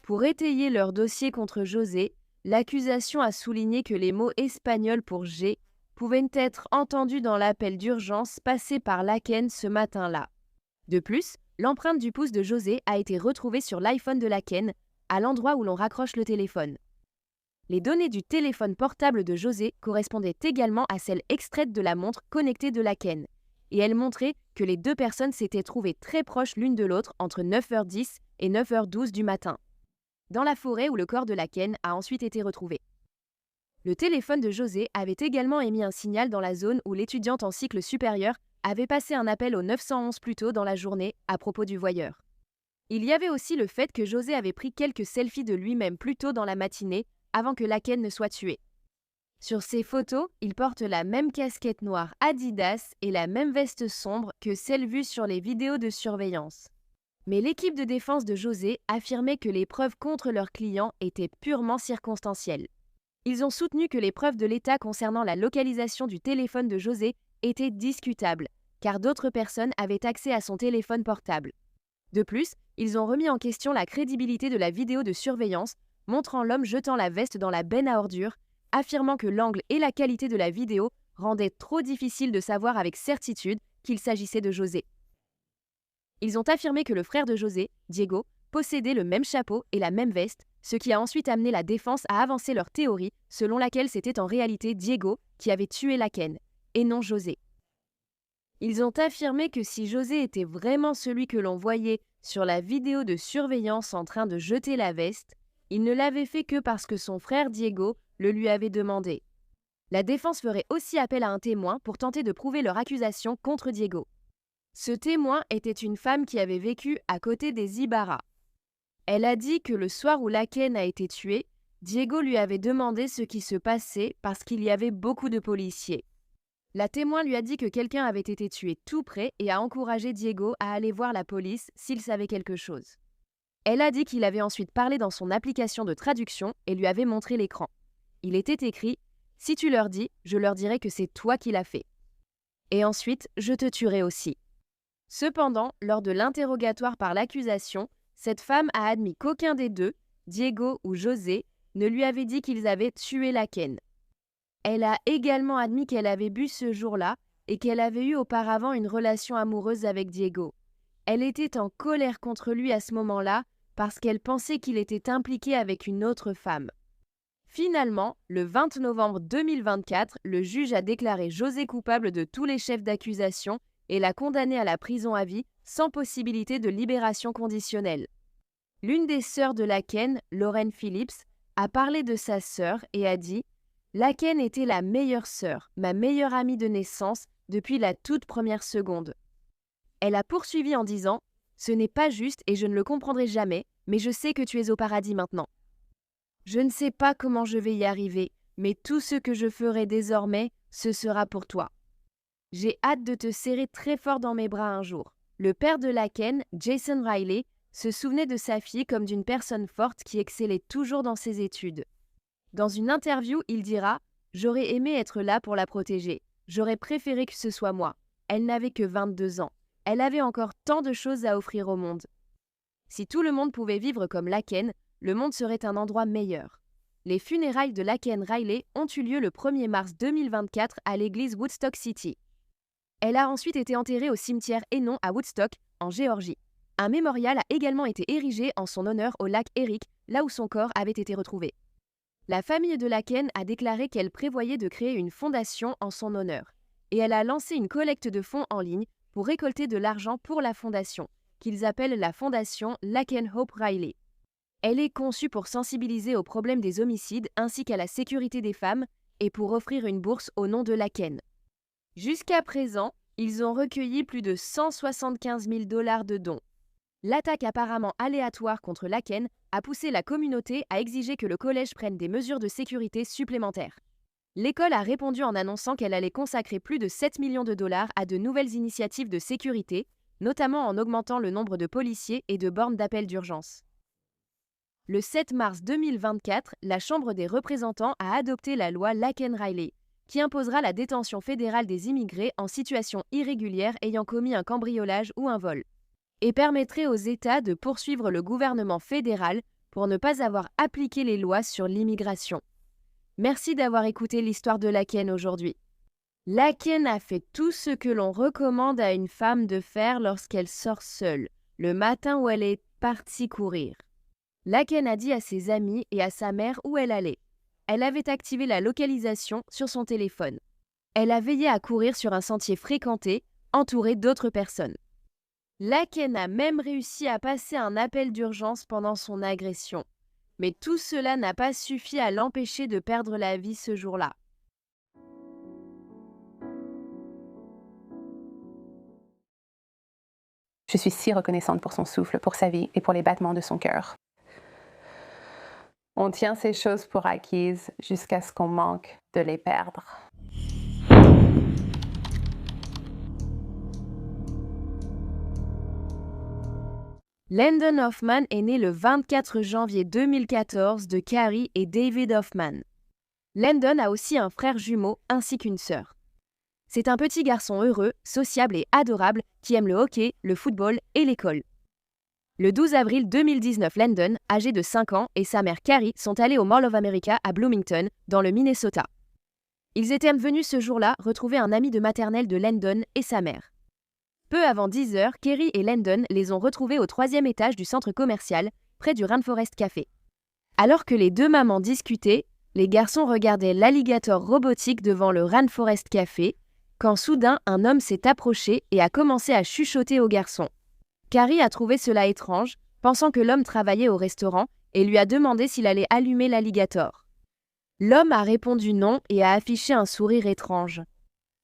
Pour étayer leur dossier contre José, l'accusation a souligné que les mots espagnols pour « G » pouvaient être entendus dans l'appel d'urgence passé par Laken ce matin-là. De plus, l'empreinte du pouce de José a été retrouvée sur l'iPhone de Laken, à l'endroit où l'on raccroche le téléphone. Les données du téléphone portable de José correspondaient également à celles extraites de la montre connectée de Laken, et elles montraient que les deux personnes s'étaient trouvées très proches l'une de l'autre entre 9h10 et 9h12 du matin, dans la forêt où le corps de Laken a ensuite été retrouvé. Le téléphone de José avait également émis un signal dans la zone où l'étudiante en cycle supérieur avait passé un appel au 911 plus tôt dans la journée à propos du voyeur. Il y avait aussi le fait que José avait pris quelques selfies de lui-même plus tôt dans la matinée avant que Laken ne soit tué. Sur ces photos, il porte la même casquette noire Adidas et la même veste sombre que celle vue sur les vidéos de surveillance. Mais l'équipe de défense de José affirmait que les preuves contre leur client étaient purement circonstancielles. Ils ont soutenu que les preuves de l'État concernant la localisation du téléphone de José étaient discutables, car d'autres personnes avaient accès à son téléphone portable. De plus, ils ont remis en question la crédibilité de la vidéo de surveillance montrant l'homme jetant la veste dans la benne à ordures, affirmant que l'angle et la qualité de la vidéo rendaient trop difficile de savoir avec certitude qu'il s'agissait de José. Ils ont affirmé que le frère de José, Diego, possédait le même chapeau et la même veste, ce qui a ensuite amené la défense à avancer leur théorie selon laquelle c'était en réalité Diego qui avait tué Laken, et non José. Ils ont affirmé que si José était vraiment celui que l'on voyait sur la vidéo de surveillance en train de jeter la veste, il ne l'avait fait que parce que son frère Diego le lui avait demandé. La défense ferait aussi appel à un témoin pour tenter de prouver leur accusation contre Diego. Ce témoin était une femme qui avait vécu à côté des Ibarra. Elle a dit que le soir où Laken a été tué, Diego lui avait demandé ce qui se passait parce qu'il y avait beaucoup de policiers. La témoin lui a dit que quelqu'un avait été tué tout près et a encouragé Diego à aller voir la police s'il savait quelque chose. Elle a dit qu'il avait ensuite parlé dans son application de traduction et lui avait montré l'écran. Il était écrit « Si tu leur dis, je leur dirai que c'est toi qui l'as fait. Et ensuite, je te tuerai aussi. » Cependant, lors de l'interrogatoire par l'accusation, cette femme a admis qu'aucun des deux, Diego ou José, ne lui avait dit qu'ils avaient tué Laken. Elle a également admis qu'elle avait bu ce jour-là et qu'elle avait eu auparavant une relation amoureuse avec Diego. Elle était en colère contre lui à ce moment-là parce qu'elle pensait qu'il était impliqué avec une autre femme. Finalement, le 20 novembre 2024, le juge a déclaré José coupable de tous les chefs d'accusation et l'a condamné à la prison à vie sans possibilité de libération conditionnelle. L'une des sœurs de Laken, Lauren Phillips, a parlé de sa sœur et a dit « Laken était la meilleure sœur, ma meilleure amie de naissance depuis la toute première seconde. » Elle a poursuivi en disant « Ce n'est pas juste et je ne le comprendrai jamais, mais je sais que tu es au paradis maintenant. Je ne sais pas comment je vais y arriver, mais tout ce que je ferai désormais, ce sera pour toi. J'ai hâte de te serrer très fort dans mes bras un jour. » Le père de Laken, Jason Riley, se souvenait de sa fille comme d'une personne forte qui excellait toujours dans ses études. Dans une interview, il dira « J'aurais aimé être là pour la protéger. J'aurais préféré que ce soit moi. Elle n'avait que 22 ans. Elle avait encore tant de choses à offrir au monde. Si tout le monde pouvait vivre comme Laken, le monde serait un endroit meilleur. » Les funérailles de Laken Riley ont eu lieu le 1er mars 2024 à l'église Woodstock City. Elle a ensuite été enterrée au cimetière Enon à Woodstock, en Géorgie. Un mémorial a également été érigé en son honneur au lac Erie, là où son corps avait été retrouvé. La famille de Laken a déclaré qu'elle prévoyait de créer une fondation en son honneur, et elle a lancé une collecte de fonds en ligne pour récolter de l'argent pour la fondation, qu'ils appellent la fondation Laken Hope Riley. Elle est conçue pour sensibiliser au problème des homicides ainsi qu'à la sécurité des femmes et pour offrir une bourse au nom de Laken. Jusqu'à présent, ils ont recueilli plus de 175 000 $ de dons. L'attaque apparemment aléatoire contre Laken a poussé la communauté à exiger que le collège prenne des mesures de sécurité supplémentaires. L'école a répondu en annonçant qu'elle allait consacrer plus de 7 millions de $ à de nouvelles initiatives de sécurité, notamment en augmentant le nombre de policiers et de bornes d'appel d'urgence. Le 7 mars 2024, la Chambre des représentants a adopté la loi Laken-Riley, qui imposera la détention fédérale des immigrés en situation irrégulière ayant commis un cambriolage ou un vol, et permettrait aux États de poursuivre le gouvernement fédéral pour ne pas avoir appliqué les lois sur l'immigration. Merci d'avoir écouté l'histoire de Laken aujourd'hui. Laken a fait tout ce que l'on recommande à une femme de faire lorsqu'elle sort seule, le matin où elle est partie courir. Laken a dit à ses amis et à sa mère où elle allait. Elle avait activé la localisation sur son téléphone. Elle a veillé à courir sur un sentier fréquenté, entourée d'autres personnes. Laken a même réussi à passer un appel d'urgence pendant son agression. Mais tout cela n'a pas suffi à l'empêcher de perdre la vie ce jour-là. Je suis si reconnaissante pour son souffle, pour sa vie et pour les battements de son cœur. On tient ces choses pour acquises jusqu'à ce qu'on manque de les perdre. Landon Hoffman est né le 24 janvier 2014 de Carrie et David Hoffman. Landon a aussi un frère jumeau ainsi qu'une sœur. C'est un petit garçon heureux, sociable et adorable qui aime le hockey, le football et l'école. Le 12 avril 2019, Landon, âgé de 5 ans, et sa mère Carrie sont allés au Mall of America à Bloomington, dans le Minnesota. Ils étaient venus ce jour-là retrouver un ami de maternelle de Landon et sa mère. Peu avant 10 heures, Carrie et Landon les ont retrouvés au 3e étage du centre commercial, près du Rainforest Café. Alors que les deux mamans discutaient, les garçons regardaient l'alligator robotique devant le Rainforest Café, quand soudain un homme s'est approché et a commencé à chuchoter aux garçons. Carrie a trouvé cela étrange, pensant que l'homme travaillait au restaurant, et lui a demandé s'il allait allumer l'alligator. L'homme a répondu non et a affiché un sourire étrange.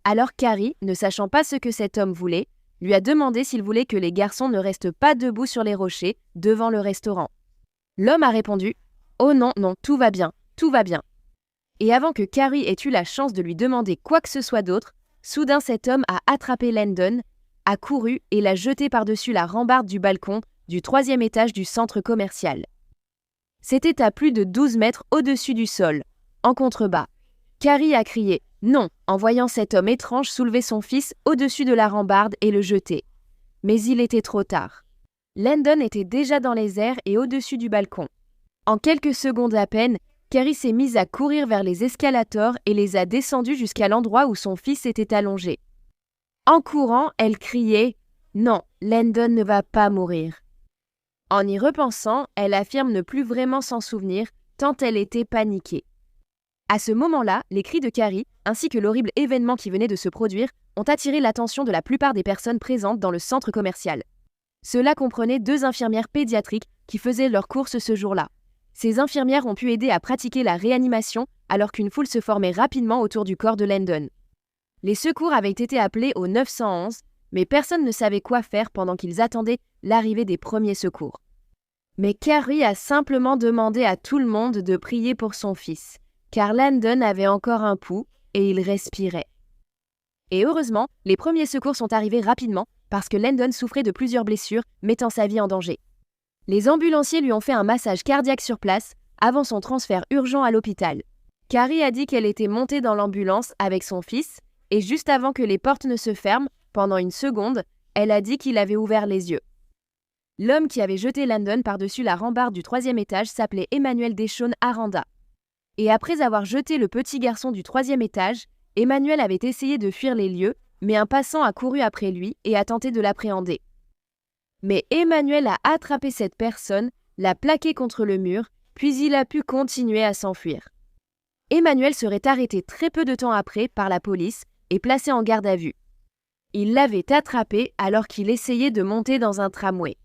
Alors Carrie, ne sachant pas ce que cet homme voulait, lui a demandé s'il voulait que les garçons ne restent pas debout sur les rochers, devant le restaurant. L'homme a répondu « Oh non, non, tout va bien, tout va bien ». Et avant que Carrie ait eu la chance de lui demander quoi que ce soit d'autre, soudain cet homme a attrapé Landon, a couru et l'a jeté par-dessus la rambarde du balcon du 3e étage du centre commercial. C'était à plus de 12 mètres au-dessus du sol, en contrebas. Carrie a crié « Non » en voyant cet homme étrange soulever son fils au-dessus de la rambarde et le jeter. Mais il était trop tard. Landon était déjà dans les airs et au-dessus du balcon. En quelques secondes à peine, Carrie s'est mise à courir vers les escalators et les a descendus jusqu'à l'endroit où son fils était allongé. En courant, elle criait « Non, Landon ne va pas mourir ». En y repensant, elle affirme ne plus vraiment s'en souvenir, tant elle était paniquée. À ce moment-là, les cris de Carrie, ainsi que l'horrible événement qui venait de se produire, ont attiré l'attention de la plupart des personnes présentes dans le centre commercial. Cela comprenait 2 infirmières pédiatriques qui faisaient leurs courses ce jour-là. Ces infirmières ont pu aider à pratiquer la réanimation alors qu'une foule se formait rapidement autour du corps de Landon. Les secours avaient été appelés au 911, mais personne ne savait quoi faire pendant qu'ils attendaient l'arrivée des premiers secours. Mais Carrie a simplement demandé à tout le monde de prier pour son fils, car Landon avait encore un pouls et il respirait. Et heureusement, les premiers secours sont arrivés rapidement parce que Landon souffrait de plusieurs blessures, mettant sa vie en danger. Les ambulanciers lui ont fait un massage cardiaque sur place avant son transfert urgent à l'hôpital. Carrie a dit qu'elle était montée dans l'ambulance avec son fils et juste avant que les portes ne se ferment, pendant une seconde, elle a dit qu'il avait ouvert les yeux. L'homme qui avait jeté Landon par-dessus la rambarde du 3e étage s'appelait Emmanuel Deshawn Aranda. Et après avoir jeté le petit garçon du 3e étage, Emmanuel avait essayé de fuir les lieux, mais un passant a couru après lui et a tenté de l'appréhender. Mais Emmanuel a attrapé cette personne, l'a plaqué contre le mur, puis il a pu continuer à s'enfuir. Emmanuel serait arrêté très peu de temps après par la police et placé en garde à vue. Il l'avait attrapé alors qu'il essayait de monter dans un tramway.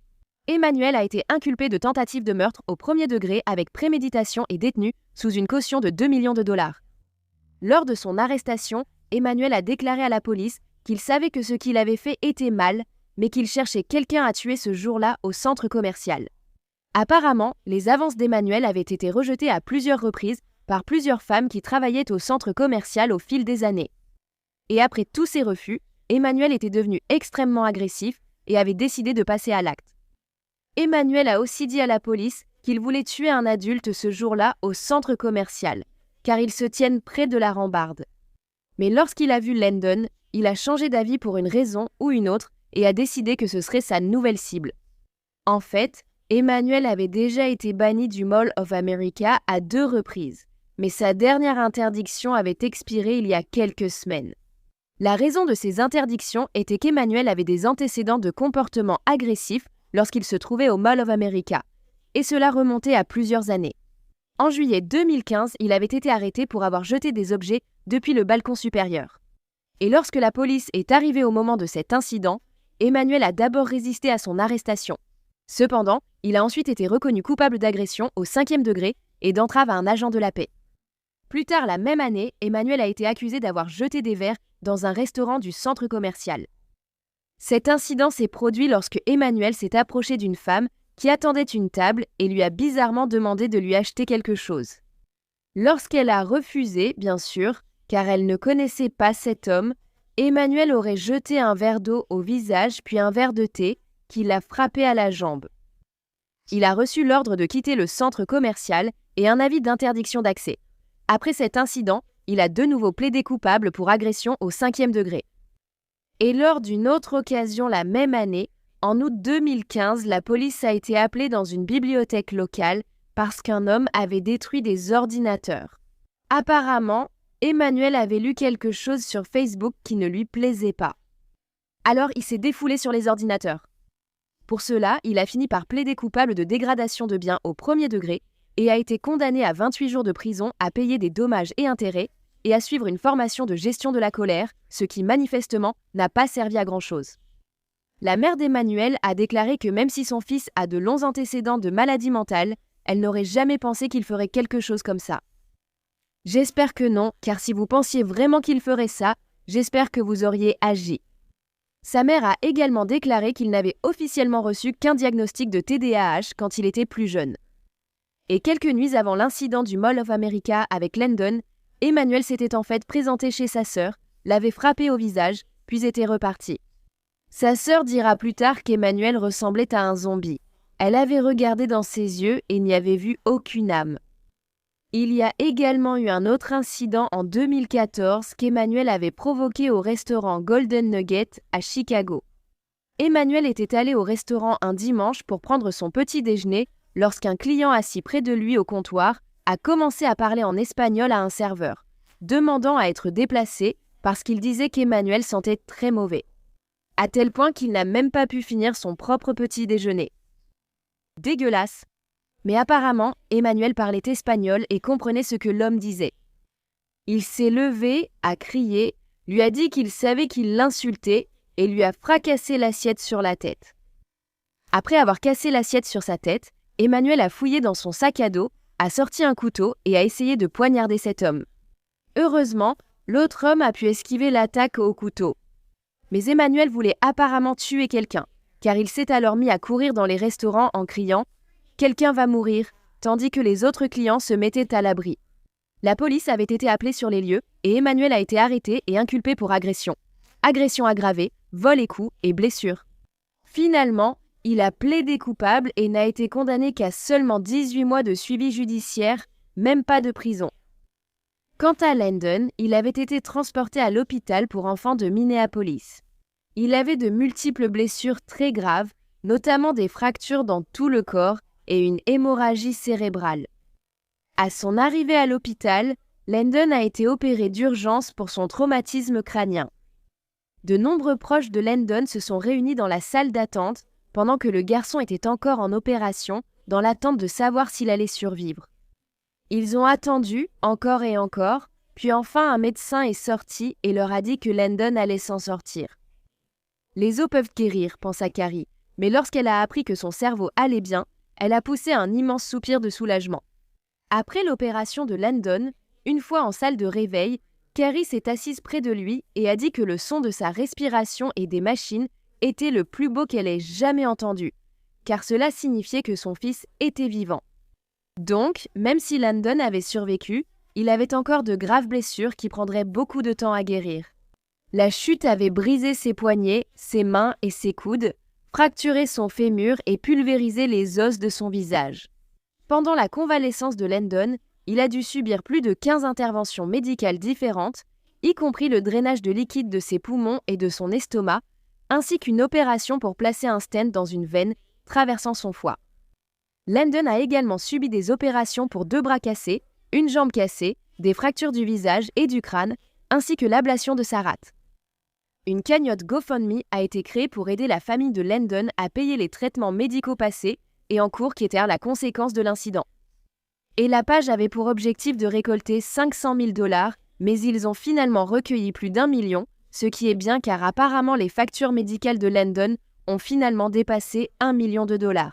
Emmanuel a été inculpé de tentative de meurtre au 1er degré avec préméditation et détenu sous une caution de 2 millions de dollars. Lors de son arrestation, Emmanuel a déclaré à la police qu'il savait que ce qu'il avait fait était mal, mais qu'il cherchait quelqu'un à tuer ce jour-là au centre commercial. Apparemment, les avances d'Emmanuel avaient été rejetées à plusieurs reprises par plusieurs femmes qui travaillaient au centre commercial au fil des années. Et après tous ces refus, Emmanuel était devenu extrêmement agressif et avait décidé de passer à l'acte. Emmanuel a aussi dit à la police qu'il voulait tuer un adulte ce jour-là au centre commercial, car ils se tiennent près de la rambarde. Mais lorsqu'il a vu Landon, il a changé d'avis pour une raison ou une autre et a décidé que ce serait sa nouvelle cible. En fait, Emmanuel avait déjà été banni du Mall of America à 2 reprises, mais sa dernière interdiction avait expiré il y a quelques semaines. La raison de ces interdictions était qu'Emmanuel avait des antécédents de comportement agressif lorsqu'il se trouvait au Mall of America, et cela remontait à plusieurs années. En juillet 2015, il avait été arrêté pour avoir jeté des objets depuis le balcon supérieur. Et lorsque la police est arrivée au moment de cet incident, Emmanuel a d'abord résisté à son arrestation. Cependant, il a ensuite été reconnu coupable d'agression au 5e degré et d'entrave à un agent de la paix. Plus tard la même année, Emmanuel a été accusé d'avoir jeté des verres dans un restaurant du centre commercial. Cet incident s'est produit lorsque Emmanuel s'est approché d'une femme qui attendait une table et lui a bizarrement demandé de lui acheter quelque chose. Lorsqu'elle a refusé, bien sûr, car elle ne connaissait pas cet homme, Emmanuel aurait jeté un verre d'eau au visage puis un verre de thé qui l'a frappé à la jambe. Il a reçu l'ordre de quitter le centre commercial et un avis d'interdiction d'accès. Après cet incident, il a de nouveau plaidé coupable pour agression au 5e degré. Et lors d'une autre occasion la même année, en août 2015, la police a été appelée dans une bibliothèque locale parce qu'un homme avait détruit des ordinateurs. Apparemment, Emmanuel avait lu quelque chose sur Facebook qui ne lui plaisait pas. Alors il s'est défoulé sur les ordinateurs. Pour cela, il a fini par plaider coupable de dégradation de biens au 1er degré et a été condamné à 28 jours de prison, à payer des dommages et intérêts et à suivre une formation de gestion de la colère, ce qui manifestement n'a pas servi à grand-chose. La mère d'Emmanuel a déclaré que même si son fils a de longs antécédents de maladie mentale, elle n'aurait jamais pensé qu'il ferait quelque chose comme ça. J'espère que non, car si vous pensiez vraiment qu'il ferait ça, j'espère que vous auriez agi. Sa mère a également déclaré qu'il n'avait officiellement reçu qu'un diagnostic de TDAH quand il était plus jeune. Et quelques nuits avant l'incident du Mall of America avec Landon, Emmanuel s'était en fait présenté chez sa sœur, l'avait frappé au visage, puis était reparti. Sa sœur dira plus tard qu'Emmanuel ressemblait à un zombie. Elle avait regardé dans ses yeux et n'y avait vu aucune âme. Il y a également eu un autre incident en 2014 qu'Emmanuel avait provoqué au restaurant Golden Nugget à Chicago. Emmanuel était allé au restaurant un dimanche pour prendre son petit déjeuner lorsqu'un client assis près de lui au comptoir a commencé à parler en espagnol à un serveur, demandant à être déplacé parce qu'il disait qu'Emmanuel sentait très mauvais, à tel point qu'il n'a même pas pu finir son propre petit déjeuner. Dégueulasse. Mais apparemment, Emmanuel parlait espagnol et comprenait ce que l'homme disait. Il s'est levé, a crié, lui a dit qu'il savait qu'il l'insultait et lui a fracassé l'assiette sur la tête. Après avoir cassé l'assiette sur sa tête, Emmanuel a fouillé dans son sac à dos, a sorti un couteau et a essayé de poignarder cet homme. Heureusement, l'autre homme a pu esquiver l'attaque au couteau. Mais Emmanuel voulait apparemment tuer quelqu'un, car il s'est alors mis à courir dans les restaurants en criant « Quelqu'un va mourir », tandis que les autres clients se mettaient à l'abri. La police avait été appelée sur les lieux et Emmanuel a été arrêté et inculpé pour agression. Agression aggravée, vol et coups et blessures. Finalement, il a plaidé coupable et n'a été condamné qu'à seulement 18 mois de suivi judiciaire, même pas de prison. Quant à Landon, il avait été transporté à l'hôpital pour enfants de Minneapolis. Il avait de multiples blessures très graves, notamment des fractures dans tout le corps et une hémorragie cérébrale. À son arrivée à l'hôpital, Landon a été opéré d'urgence pour son traumatisme crânien. De nombreux proches de Landon se sont réunis dans la salle d'attente pendant que le garçon était encore en opération, dans l'attente de savoir s'il allait survivre. Ils ont attendu, encore et encore, puis enfin un médecin est sorti et leur a dit que Landon allait s'en sortir. Les os peuvent guérir, pensa Carrie, mais lorsqu'elle a appris que son cerveau allait bien, elle a poussé un immense soupir de soulagement. Après l'opération de Landon, une fois en salle de réveil, Carrie s'est assise près de lui et a dit que le son de sa respiration et des machines était le plus beau qu'elle ait jamais entendu, car cela signifiait que son fils était vivant. Donc, même si Landon avait survécu, il avait encore de graves blessures qui prendraient beaucoup de temps à guérir. La chute avait brisé ses poignets, ses mains et ses coudes, fracturé son fémur et pulvérisé les os de son visage. Pendant la convalescence de Landon, il a dû subir plus de 15 interventions médicales différentes, y compris le drainage de liquide de ses poumons et de son estomac, ainsi qu'une opération pour placer un stent dans une veine traversant son foie. Landon a également subi des opérations pour 2 bras cassés, une jambe cassée, des fractures du visage et du crâne, ainsi que l'ablation de sa rate. Une cagnotte GoFundMe a été créée pour aider la famille de Landon à payer les traitements médicaux passés et en cours qui étaient la conséquence de l'incident. Et la page avait pour objectif de récolter 500 000 $, mais ils ont finalement recueilli plus d'1 million, ce qui est bien car apparemment les factures médicales de Landon ont finalement dépassé 1 million de $.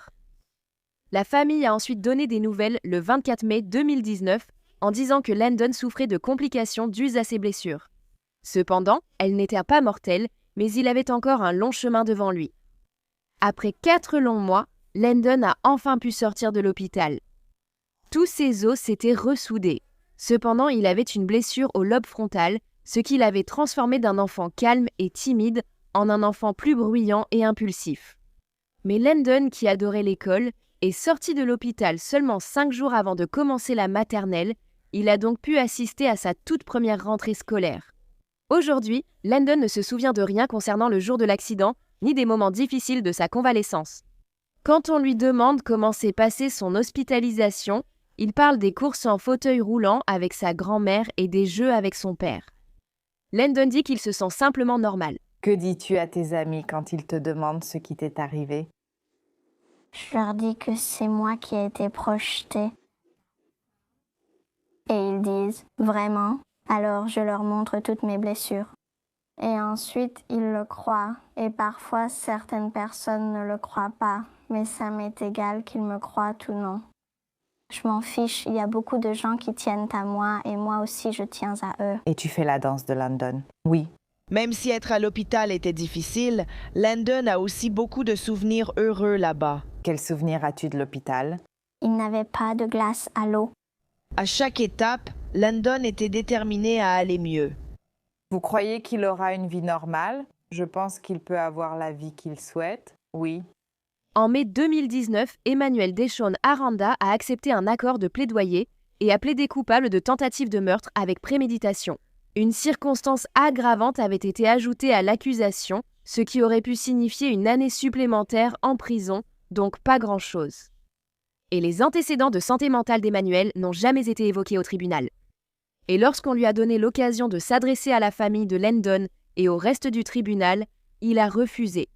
La famille a ensuite donné des nouvelles le 24 mai 2019 en disant que Landon souffrait de complications dues à ses blessures. Cependant, elles n'étaient pas mortelles, mais il avait encore un long chemin devant lui. Après 4 longs mois, Landon a enfin pu sortir de l'hôpital. Tous ses os s'étaient ressoudés. Cependant, il avait une blessure au lobe frontal, ce qui l'avait transformé d'un enfant calme et timide en un enfant plus bruyant et impulsif. Mais Landon, qui adorait l'école, et sorti de l'hôpital seulement 5 jours avant de commencer la maternelle, il a donc pu assister à sa toute première rentrée scolaire. Aujourd'hui, Landon ne se souvient de rien concernant le jour de l'accident, ni des moments difficiles de sa convalescence. Quand on lui demande comment s'est passée son hospitalisation, il parle des courses en fauteuil roulant avec sa grand-mère et des jeux avec son père. Landon dit qu'il se sent simplement normal. Que dis-tu à tes amis quand ils te demandent ce qui t'est arrivé? Je leur dis que c'est moi qui ai été projetée. Et ils disent « Vraiment ?» Alors je leur montre toutes mes blessures. Et ensuite, ils le croient. Et parfois, certaines personnes ne le croient pas. Mais ça m'est égal qu'ils me croient ou non. Je m'en fiche, il y a beaucoup de gens qui tiennent à moi et moi aussi je tiens à eux. Et tu fais la danse de Landon? Oui. Même si être à l'hôpital était difficile, Landon a aussi beaucoup de souvenirs heureux là-bas. Quels souvenirs as-tu de l'hôpital? Il n'avait pas de glace à l'eau. À chaque étape, Landon était déterminé à aller mieux. Vous croyez qu'il aura une vie normale? Je pense qu'il peut avoir la vie qu'il souhaite. Oui. En mai 2019, Emmanuel Deschon Aranda a accepté un accord de plaidoyer et a plaidé coupable de tentative de meurtre avec préméditation. Une circonstance aggravante avait été ajoutée à l'accusation, ce qui aurait pu signifier une année supplémentaire en prison, donc pas grand-chose. Et les antécédents de santé mentale d'Emmanuel n'ont jamais été évoqués au tribunal. Et lorsqu'on lui a donné l'occasion de s'adresser à la famille de Landon et au reste du tribunal, il a refusé.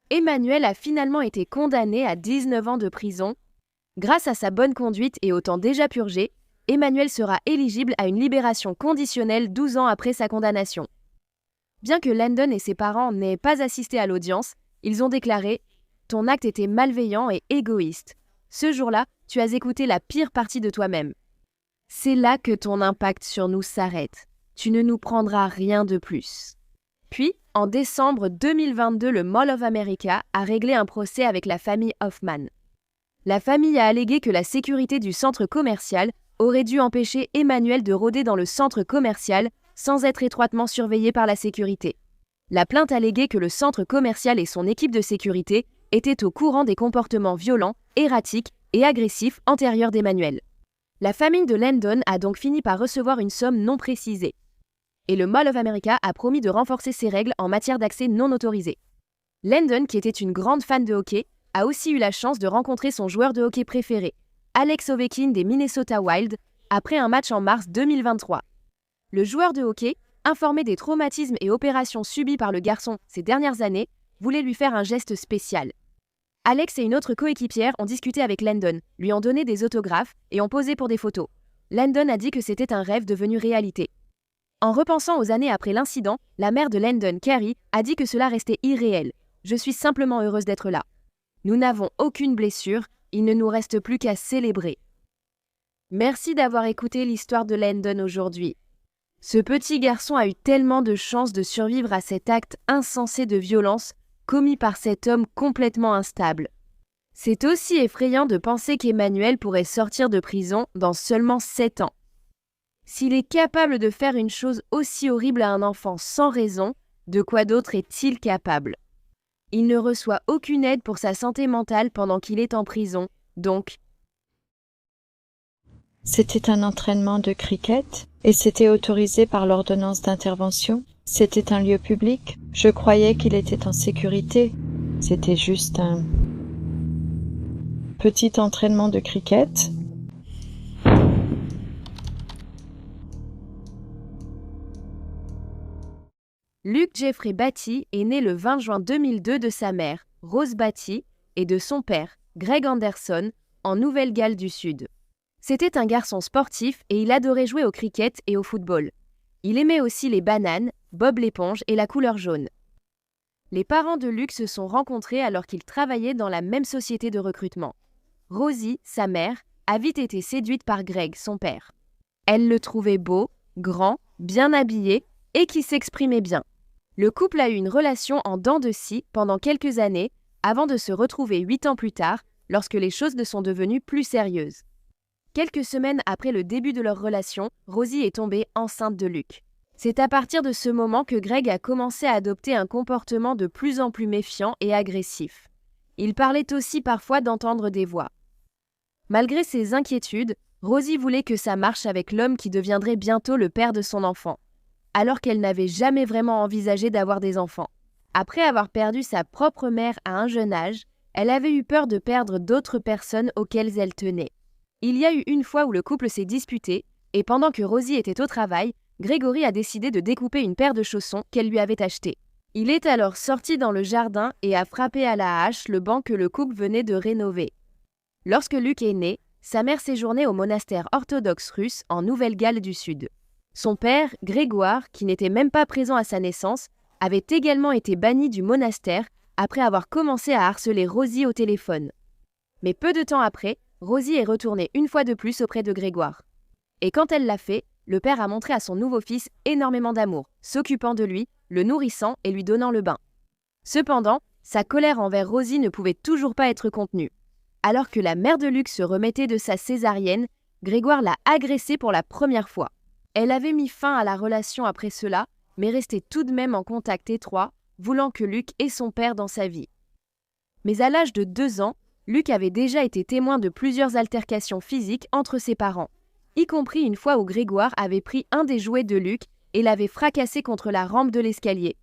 Emmanuel a finalement été condamné à 19 ans de prison. Grâce à sa bonne conduite et au temps déjà purgé, Emmanuel sera éligible à une libération conditionnelle 12 ans après sa condamnation. Bien que Landon et ses parents n'aient pas assisté à l'audience, ils ont déclaré « Ton acte était malveillant et égoïste. Ce jour-là, tu as écouté la pire partie de toi-même. C'est là que ton impact sur nous s'arrête. Tu ne nous prendras rien de plus. » Puis, en décembre 2022, le Mall of America a réglé un procès avec la famille Hoffman. La famille a allégué que la sécurité du centre commercial aurait dû empêcher Emmanuel de rôder dans le centre commercial sans être étroitement surveillé par la sécurité. La plainte alléguait que le centre commercial et son équipe de sécurité étaient au courant des comportements violents, erratiques et agressifs antérieurs d'Emmanuel. La famille de Landon a donc fini par recevoir une somme non précisée. Et le Mall of America a promis de renforcer ses règles en matière d'accès non autorisé. Landon, qui était une grande fan de hockey, a aussi eu la chance de rencontrer son joueur de hockey préféré, Alex Ovechkin des Minnesota Wild, après un match en mars 2023. Le joueur de hockey, informé des traumatismes et opérations subies par le garçon ces dernières années, voulait lui faire un geste spécial. Alex et une autre coéquipière ont discuté avec Landon, lui ont donné des autographes et ont posé pour des photos. Landon a dit que c'était un rêve devenu réalité. En repensant aux années après l'incident, la mère de Landon, Carrie, a dit que cela restait irréel. « Je suis simplement heureuse d'être là. Nous n'avons aucune blessure, il ne nous reste plus qu'à célébrer. » Merci d'avoir écouté l'histoire de Landon aujourd'hui. Ce petit garçon a eu tellement de chance de survivre à cet acte insensé de violence commis par cet homme complètement instable. C'est aussi effrayant de penser qu'Emmanuel pourrait sortir de prison dans seulement 7 ans. S'il est capable de faire une chose aussi horrible à un enfant sans raison, de quoi d'autre est-il capable? Il ne reçoit aucune aide pour sa santé mentale pendant qu'il est en prison, donc... C'était un entraînement de cricket et c'était autorisé par l'ordonnance d'intervention. C'était un lieu public. Je croyais qu'il était en sécurité. C'était juste un petit entraînement de cricket. Luke Jeffrey Batty est né le 20 juin 2002 de sa mère, Rose Batty, et de son père, Greg Anderson, en Nouvelle-Galles du Sud. C'était un garçon sportif et il adorait jouer au cricket et au football. Il aimait aussi les bananes, Bob l'éponge et la couleur jaune. Les parents de Luke se sont rencontrés alors qu'ils travaillaient dans la même société de recrutement. Rosie, sa mère, a vite été séduite par Greg, son père. Elle le trouvait beau, grand, bien habillé et qui s'exprimait bien. Le couple a eu une relation en dents de scie pendant quelques années avant de se retrouver 8 ans plus tard lorsque les choses sont devenues plus sérieuses. Quelques semaines après le début de leur relation, Rosie est tombée enceinte de Luke. C'est à partir de ce moment que Greg a commencé à adopter un comportement de plus en plus méfiant et agressif. Il parlait aussi parfois d'entendre des voix. Malgré ses inquiétudes, Rosie voulait que ça marche avec l'homme qui deviendrait bientôt le père de son enfant, alors qu'elle n'avait jamais vraiment envisagé d'avoir des enfants. Après avoir perdu sa propre mère à un jeune âge, elle avait eu peur de perdre d'autres personnes auxquelles elle tenait. Il y a eu une fois où le couple s'est disputé, et pendant que Rosie était au travail, Gregory a décidé de découper une paire de chaussons qu'elle lui avait achetées. Il est alors sorti dans le jardin et a frappé à la hache le banc que le couple venait de rénover. Lorsque Luc est né, sa mère séjournait au monastère orthodoxe russe en Nouvelle-Galles du Sud. Son père, Grégoire, qui n'était même pas présent à sa naissance, avait également été banni du monastère après avoir commencé à harceler Rosie au téléphone. Mais peu de temps après, Rosie est retournée une fois de plus auprès de Grégoire. Et quand elle l'a fait, le père a montré à son nouveau fils énormément d'amour, s'occupant de lui, le nourrissant et lui donnant le bain. Cependant, sa colère envers Rosie ne pouvait toujours pas être contenue. Alors que la mère de Luc se remettait de sa césarienne, Grégoire l'a agressée pour la première fois. Elle avait mis fin à la relation après cela, mais restait tout de même en contact étroit, voulant que Luc ait son père dans sa vie. Mais à l'âge de 2 ans, Luc avait déjà été témoin de plusieurs altercations physiques entre ses parents, y compris une fois où Grégoire avait pris un des jouets de Luc et l'avait fracassé contre la rampe de l'escalier,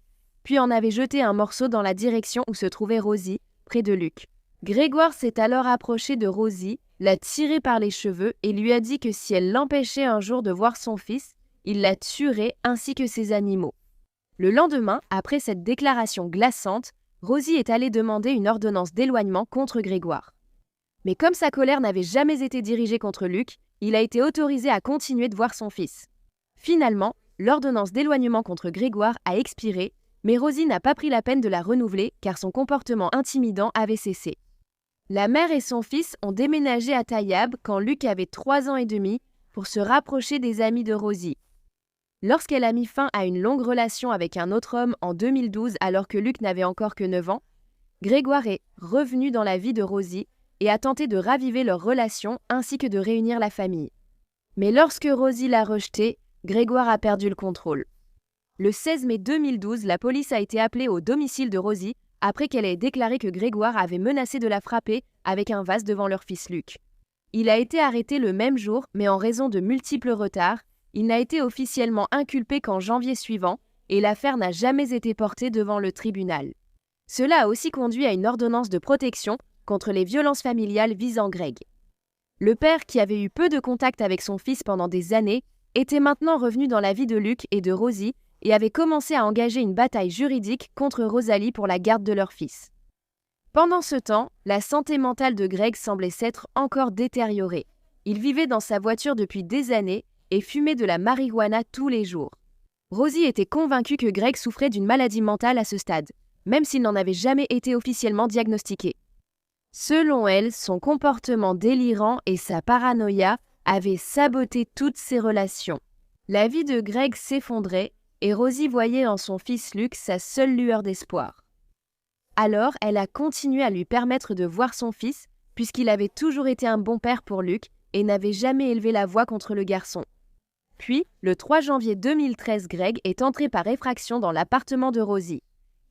puis en avait jeté un morceau dans la direction où se trouvait Rosie, près de Luc. Grégoire s'est alors approché de Rosie, l'a tirée par les cheveux et lui a dit que si elle l'empêchait un jour de voir son fils, il la tuerait ainsi que ses animaux. Le lendemain, après cette déclaration glaçante, Rosie est allée demander une ordonnance d'éloignement contre Grégoire. Mais comme sa colère n'avait jamais été dirigée contre Luc, il a été autorisé à continuer de voir son fils. Finalement, l'ordonnance d'éloignement contre Grégoire a expiré, mais Rosie n'a pas pris la peine de la renouveler car son comportement intimidant avait cessé. La mère et son fils ont déménagé à Tayab quand Luc avait 3 ans et demi pour se rapprocher des amis de Rosie. Lorsqu'elle a mis fin à une longue relation avec un autre homme en 2012 alors que Luc n'avait encore que 9 ans, Grégoire est revenu dans la vie de Rosie et a tenté de raviver leur relation ainsi que de réunir la famille. Mais lorsque Rosie l'a rejeté, Grégoire a perdu le contrôle. Le 16 mai 2012, la police a été appelée au domicile de Rosie après qu'elle ait déclaré que Grégoire avait menacé de la frapper avec un vase devant leur fils Luc. Il a été arrêté le même jour, mais en raison de multiples retards, il n'a été officiellement inculpé qu'en janvier suivant et l'affaire n'a jamais été portée devant le tribunal. Cela a aussi conduit à une ordonnance de protection contre les violences familiales visant Greg. Le père, qui avait eu peu de contact avec son fils pendant des années, était maintenant revenu dans la vie de Luc et de Rosie et avait commencé à engager une bataille juridique contre Rosalie pour la garde de leur fils. Pendant ce temps, la santé mentale de Greg semblait s'être encore détériorée. Il vivait dans sa voiture depuis des années et fumait de la marijuana tous les jours. Rosie était convaincue que Greg souffrait d'une maladie mentale à ce stade, même s'il n'en avait jamais été officiellement diagnostiqué. Selon elle, son comportement délirant et sa paranoïa avaient saboté toutes ses relations. La vie de Greg s'effondrait et Rosie voyait en son fils Luc sa seule lueur d'espoir. Alors, elle a continué à lui permettre de voir son fils, puisqu'il avait toujours été un bon père pour Luc et n'avait jamais élevé la voix contre le garçon. Puis, le 3 janvier 2013, Greg est entré par effraction dans l'appartement de Rosie.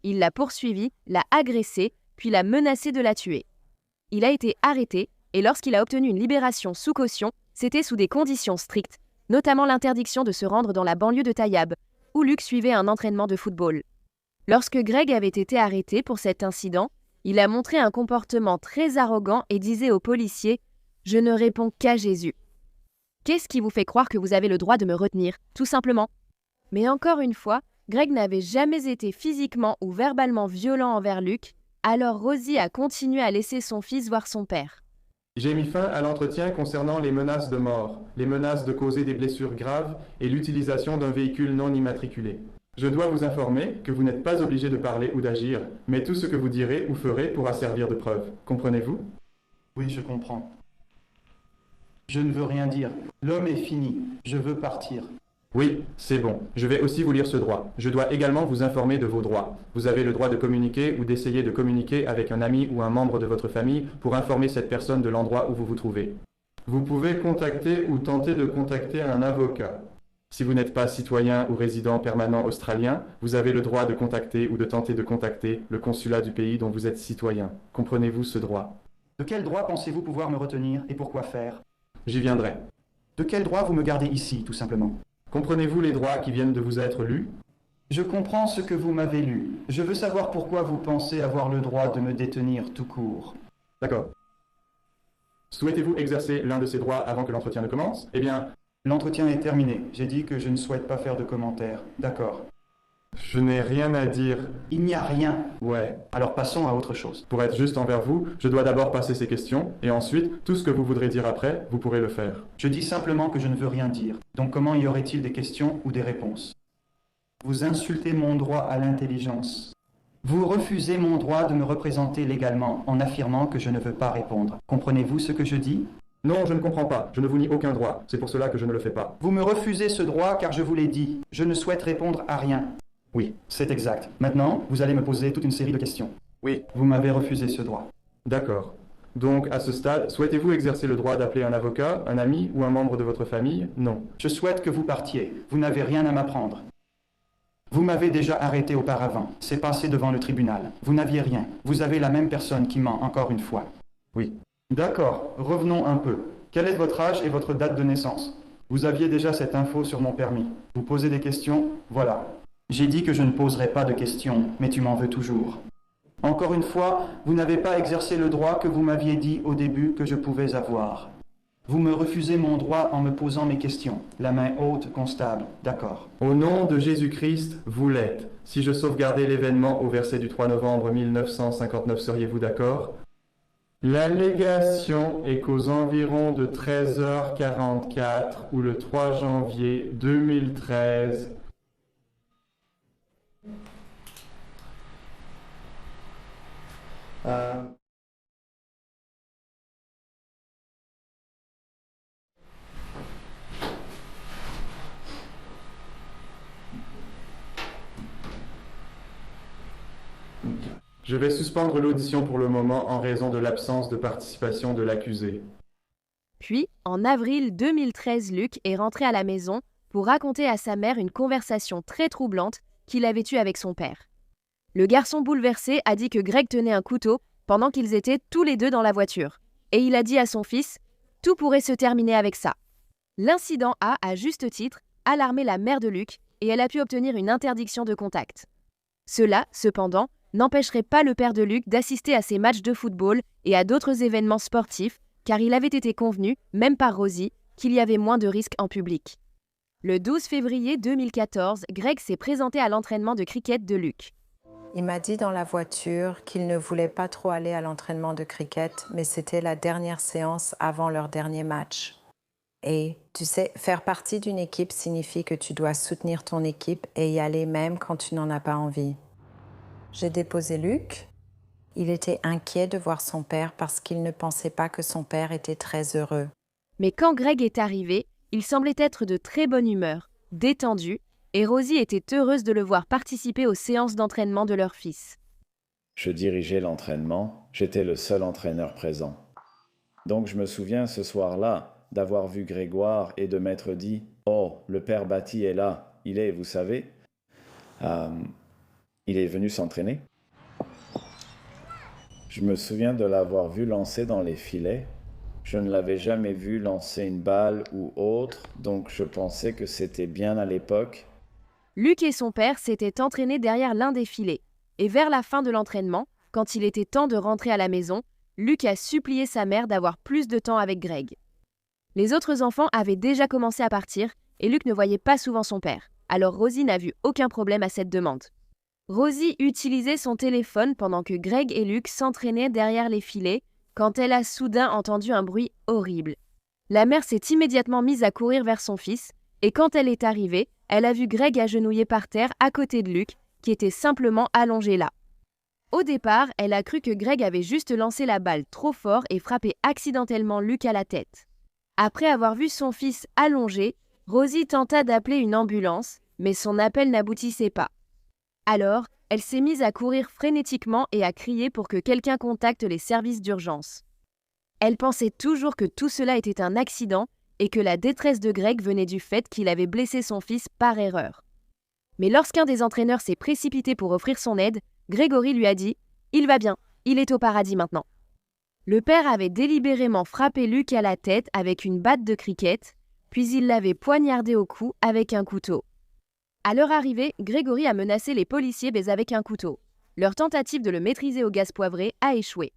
Il l'a poursuivie, l'a agressée, puis l'a menacée de la tuer. Il a été arrêté et lorsqu'il a obtenu une libération sous caution, c'était sous des conditions strictes, notamment l'interdiction de se rendre dans la banlieue de Tayab, où Luc suivait un entraînement de football. Lorsque Greg avait été arrêté pour cet incident, il a montré un comportement très arrogant et disait aux policiers « Je ne réponds qu'à Jésus ». Qu'est-ce qui vous fait croire que vous avez le droit de me retenir, tout simplement? Mais encore une fois, Greg n'avait jamais été physiquement ou verbalement violent envers Luc, alors Rosie a continué à laisser son fils voir son père. J'ai mis fin à l'entretien concernant les menaces de mort, les menaces de causer des blessures graves et l'utilisation d'un véhicule non immatriculé. Je dois vous informer que vous n'êtes pas obligé de parler ou d'agir, mais tout ce que vous direz ou ferez pourra servir de preuve. Comprenez-vous? Oui, je comprends. Je ne veux rien dire. L'homme est fini. Je veux partir. Oui, c'est bon. Je vais aussi vous lire ce droit. Je dois également vous informer de vos droits. Vous avez le droit de communiquer ou d'essayer de communiquer avec un ami ou un membre de votre famille pour informer cette personne de l'endroit où vous vous trouvez. Vous pouvez contacter ou tenter de contacter un avocat. Si vous n'êtes pas citoyen ou résident permanent australien, vous avez le droit de contacter ou de tenter de contacter le consulat du pays dont vous êtes citoyen. Comprenez-vous ce droit? De quel droit pensez-vous pouvoir me retenir et pourquoi faire? J'y viendrai. De quel droit vous me gardez ici, tout simplement? Comprenez-vous les droits qui viennent de vous être lus? Je comprends ce que vous m'avez lu. Je veux savoir pourquoi vous pensez avoir le droit de me détenir tout court. D'accord. Souhaitez-vous exercer l'un de ces droits avant que l'entretien ne commence? Eh bien... L'entretien est terminé. J'ai dit que je ne souhaite pas faire de commentaires. D'accord. Je n'ai rien à dire. Il n'y a rien. Ouais. Alors passons à autre chose. Pour être juste envers vous, je dois d'abord passer ces questions, et ensuite, tout ce que vous voudrez dire après, vous pourrez le faire. Je dis simplement que je ne veux rien dire. Donc comment y aurait-il des questions ou des réponses? Vous insultez mon droit à l'intelligence. Vous refusez mon droit de me représenter légalement en affirmant que je ne veux pas répondre. Comprenez-vous ce que je dis? Non, je ne comprends pas. Je ne vous nie aucun droit. C'est pour cela que je ne le fais pas. Vous me refusez ce droit car je vous l'ai dit. Je ne souhaite répondre à rien. Oui, c'est exact. Maintenant, vous allez me poser toute une série de questions. Oui. Vous m'avez refusé ce droit. D'accord. Donc, à ce stade, souhaitez-vous exercer le droit d'appeler un avocat, un ami ou un membre de votre famille? Non. Je souhaite que vous partiez. Vous n'avez rien à m'apprendre. Vous m'avez déjà arrêté auparavant. C'est passé devant le tribunal. Vous n'aviez rien. Vous avez la même personne qui ment encore une fois. Oui. D'accord, revenons un peu. Quel est votre âge et votre date de naissance? Vous aviez déjà cette info sur mon permis. Vous posez des questions? Voilà. J'ai dit que je ne poserai pas de questions, mais tu m'en veux toujours. Encore une fois, vous n'avez pas exercé le droit que vous m'aviez dit au début que je pouvais avoir. Vous me refusez mon droit en me posant mes questions. La main haute, constable. D'accord. Au nom de Jésus-Christ, vous l'êtes. Si je sauvegardais l'événement au verset du 3 novembre 1959, seriez-vous d'accord? L'allégation est qu'aux environs de 13h44 ou le 3 janvier 2013, je vais suspendre l'audition pour le moment en raison de l'absence de participation de l'accusé. Puis, en avril 2013, Luke est rentré à la maison pour raconter à sa mère une conversation très troublante qu'il avait eue avec son père. Le garçon bouleversé a dit que Greg tenait un couteau pendant qu'ils étaient tous les deux dans la voiture. Et il a dit à son fils « Tout pourrait se terminer avec ça ». L'incident a, à juste titre, alarmé la mère de Luke et elle a pu obtenir une interdiction de contact. Cela, cependant, n'empêcherait pas le père de Luke d'assister à ses matchs de football et à d'autres événements sportifs, car il avait été convenu, même par Rosie, qu'il y avait moins de risques en public. Le 12 février 2014, Greg s'est présenté à l'entraînement de cricket de Luke. Il m'a dit dans la voiture qu'il ne voulait pas trop aller à l'entraînement de cricket, mais c'était la dernière séance avant leur dernier match. Et tu sais, faire partie d'une équipe signifie que tu dois soutenir ton équipe et y aller même quand tu n'en as pas envie. J'ai déposé Luke. Il était inquiet de voir son père parce qu'il ne pensait pas que son père était très heureux. Mais quand Greg est arrivé, il semblait être de très bonne humeur, détendu, et Rosie était heureuse de le voir participer aux séances d'entraînement de leur fils. Je dirigeais l'entraînement, j'étais le seul entraîneur présent. Donc je me souviens ce soir-là d'avoir vu Grégoire et de m'être dit « Oh, le père Batty est là, il est, vous savez. Il est venu s'entraîner. » Je me souviens de l'avoir vu lancer dans les filets. Je ne l'avais jamais vu lancer une balle ou autre, donc je pensais que c'était bien à l'époque. Luke et son père s'étaient entraînés derrière l'un des filets. Et vers la fin de l'entraînement, quand il était temps de rentrer à la maison, Luke a supplié sa mère d'avoir plus de temps avec Greg. Les autres enfants avaient déjà commencé à partir et Luke ne voyait pas souvent son père. Alors Rosie n'a vu aucun problème à cette demande. Rosie utilisait son téléphone pendant que Greg et Luke s'entraînaient derrière les filets quand elle a soudain entendu un bruit horrible. La mère s'est immédiatement mise à courir vers son fils et quand elle est arrivée, elle a vu Greg agenouillé par terre à côté de Luke qui était simplement allongé là. Au départ, elle a cru que Greg avait juste lancé la balle trop fort et frappé accidentellement Luke à la tête. Après avoir vu son fils allongé, Rosie tenta d'appeler une ambulance, mais son appel n'aboutissait pas. Alors, elle s'est mise à courir frénétiquement et à crier pour que quelqu'un contacte les services d'urgence. Elle pensait toujours que tout cela était un accident et que la détresse de Greg venait du fait qu'il avait blessé son fils par erreur. Mais lorsqu'un des entraîneurs s'est précipité pour offrir son aide, Gregory lui a dit « Il va bien, il est au paradis maintenant ». Le père avait délibérément frappé Luke à la tête avec une batte de cricket, puis il l'avait poignardé au cou avec un couteau. À leur arrivée, Gregory a menacé les policiers mais avec un couteau. Leur tentative de le maîtriser au gaz poivré a échoué.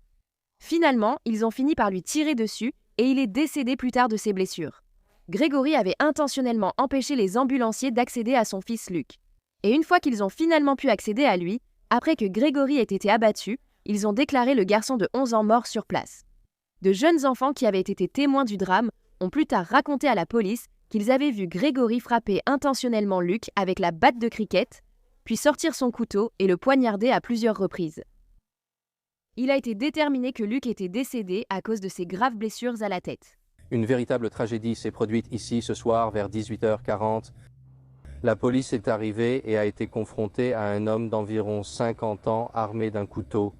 Finalement, ils ont fini par lui tirer dessus et il est décédé plus tard de ses blessures. Gregory avait intentionnellement empêché les ambulanciers d'accéder à son fils Luke. Et une fois qu'ils ont finalement pu accéder à lui, après que Gregory ait été abattu, ils ont déclaré le garçon de 11 ans mort sur place. De jeunes enfants qui avaient été témoins du drame ont plus tard raconté à la police qu'ils avaient vu Gregory frapper intentionnellement Luke avec la batte de cricket, puis sortir son couteau et le poignarder à plusieurs reprises. Il a été déterminé que Luke était décédé à cause de ses graves blessures à la tête. Une véritable tragédie s'est produite ici ce soir vers 18h40. La police est arrivée et a été confrontée à un homme d'environ 50 ans armé d'un couteau.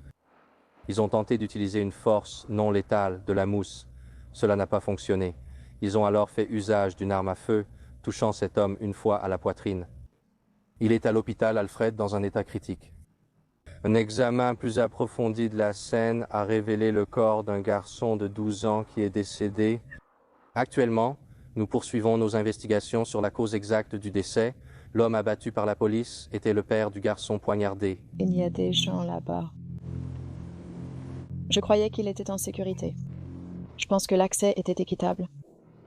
Ils ont tenté d'utiliser une force non létale, de la mousse. Cela n'a pas fonctionné. Ils ont alors fait usage d'une arme à feu, touchant cet homme une fois à la poitrine. Il est à l'hôpital Alfred dans un état critique. Un examen plus approfondi de la scène a révélé le corps d'un garçon de 12 ans qui est décédé. Actuellement, nous poursuivons nos investigations sur la cause exacte du décès. L'homme abattu par la police était le père du garçon poignardé. Il y a des gens là-bas. Je croyais qu'il était en sécurité. Je pense que l'accès était équitable.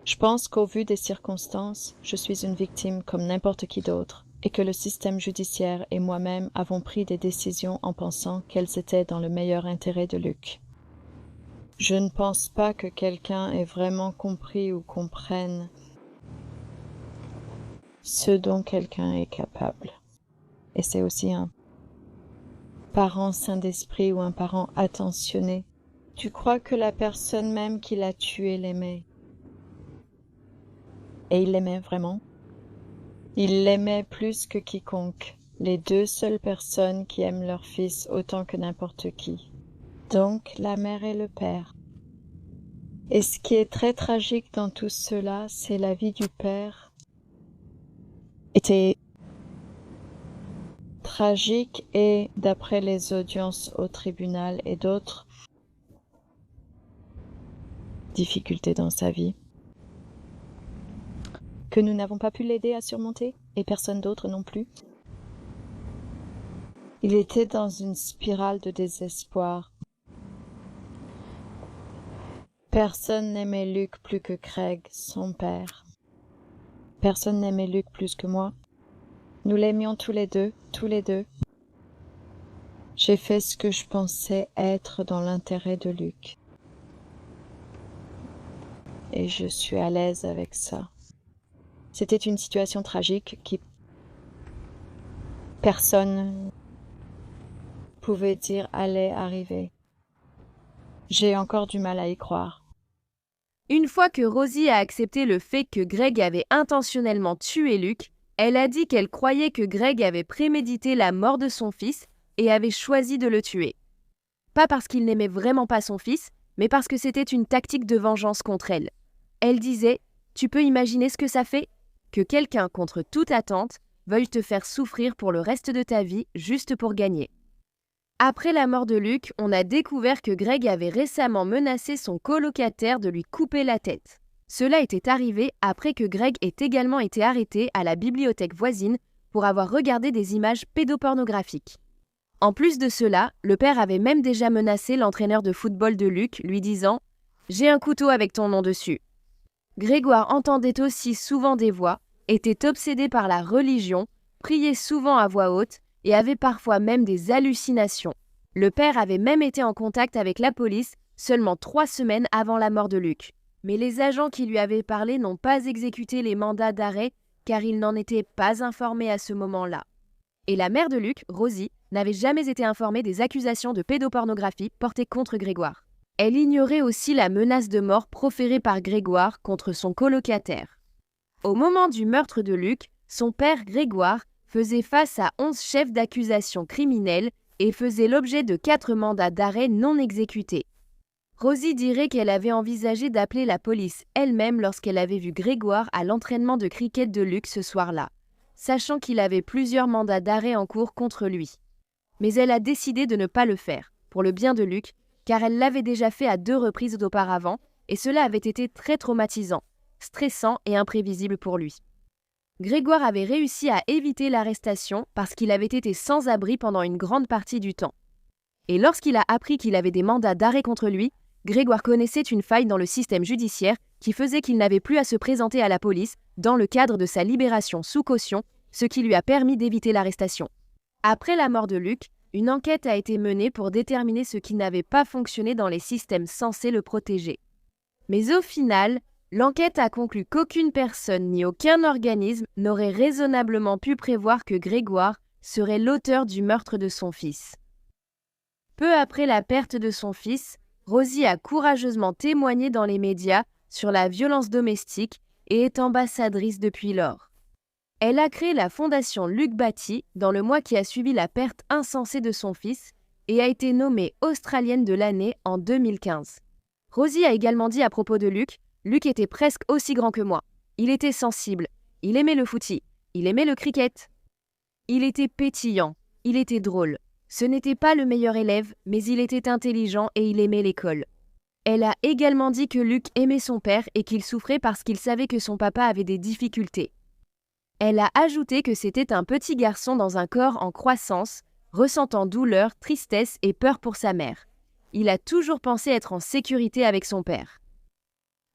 Je pense qu'au vu des circonstances, je suis une victime comme n'importe qui d'autre, et que le système judiciaire et moi-même avons pris des décisions en pensant qu'elles étaient dans le meilleur intérêt de Luke. Je ne pense pas que quelqu'un ait vraiment compris ou comprenne ce dont quelqu'un est capable. Et c'est aussi un parent sain d'esprit ou un parent attentionné. Tu crois que la personne même qui l'a tué l'aimait. Et il l'aimait vraiment. Il l'aimait plus que quiconque, les deux seules personnes qui aiment leur fils autant que n'importe qui. Donc la mère et le père. Et ce qui est très tragique dans tout cela, c'est la vie du père était tragique et, d'après les audiences au tribunal et d'autres difficultés dans sa vie, que nous n'avons pas pu l'aider à surmonter, et personne d'autre non plus. Il était dans une spirale de désespoir. Personne n'aimait Luke plus que Craig, son père. Personne n'aimait Luke plus que moi. Nous l'aimions tous les deux. J'ai fait ce que je pensais être dans l'intérêt de Luke. Et je suis à l'aise avec ça. C'était une situation tragique qui personne pouvait dire allait arriver. J'ai encore du mal à y croire. Une fois que Rosie a accepté le fait que Greg avait intentionnellement tué Luke, elle a dit qu'elle croyait que Greg avait prémédité la mort de son fils et avait choisi de le tuer. Pas parce qu'il n'aimait vraiment pas son fils, mais parce que c'était une tactique de vengeance contre elle. Elle disait « Tu peux imaginer ce que ça fait ? Que quelqu'un, contre toute attente, veuille te faire souffrir pour le reste de ta vie juste pour gagner. » Après la mort de Luke, on a découvert que Greg avait récemment menacé son colocataire de lui couper la tête. Cela était arrivé après que Greg ait également été arrêté à la bibliothèque voisine pour avoir regardé des images pédopornographiques. En plus de cela, le père avait même déjà menacé l'entraîneur de football de Luke, lui disant « J'ai un couteau avec ton nom dessus ». Grégoire entendait aussi souvent des voix, était obsédé par la religion, priait souvent à voix haute et avait parfois même des hallucinations. Le père avait même été en contact avec la police seulement 3 semaines avant la mort de Luke. Mais les agents qui lui avaient parlé n'ont pas exécuté les mandats d'arrêt car ils n'en étaient pas informés à ce moment-là. Et la mère de Luke, Rosie, n'avait jamais été informée des accusations de pédopornographie portées contre Grégoire. Elle ignorait aussi la menace de mort proférée par Grégoire contre son colocataire. Au moment du meurtre de Luke, son père Grégoire faisait face à 11 chefs d'accusation criminels et faisait l'objet de 4 mandats d'arrêt non exécutés. Rosie dirait qu'elle avait envisagé d'appeler la police elle-même lorsqu'elle avait vu Grégoire à l'entraînement de cricket de Luc ce soir-là, sachant qu'il avait plusieurs mandats d'arrêt en cours contre lui. Mais elle a décidé de ne pas le faire, pour le bien de Luc, car elle l'avait déjà fait à 2 reprises auparavant, et cela avait été très traumatisant, stressant et imprévisible pour lui. Grégoire avait réussi à éviter l'arrestation parce qu'il avait été sans abri pendant une grande partie du temps. Et lorsqu'il a appris qu'il avait des mandats d'arrêt contre lui, Grégoire connaissait une faille dans le système judiciaire qui faisait qu'il n'avait plus à se présenter à la police dans le cadre de sa libération sous caution, ce qui lui a permis d'éviter l'arrestation. Après la mort de Luc, une enquête a été menée pour déterminer ce qui n'avait pas fonctionné dans les systèmes censés le protéger. Mais au final, l'enquête a conclu qu'aucune personne ni aucun organisme n'aurait raisonnablement pu prévoir que Grégoire serait l'auteur du meurtre de son fils. Peu après la perte de son fils, Rosie a courageusement témoigné dans les médias sur la violence domestique et est ambassadrice depuis lors. Elle a créé la fondation Luc Batty dans le mois qui a suivi la perte insensée de son fils et a été nommée Australienne de l'année en 2015. Rosie a également dit à propos de Luc, « Luc était presque aussi grand que moi. Il était sensible, il aimait le footy, il aimait le cricket. Il était pétillant, il était drôle. Ce n'était pas le meilleur élève, mais il était intelligent et il aimait l'école. » Elle a également dit que Luc aimait son père et qu'il souffrait parce qu'il savait que son papa avait des difficultés. Elle a ajouté que c'était un petit garçon dans un corps en croissance, ressentant douleur, tristesse et peur pour sa mère. Il a toujours pensé être en sécurité avec son père.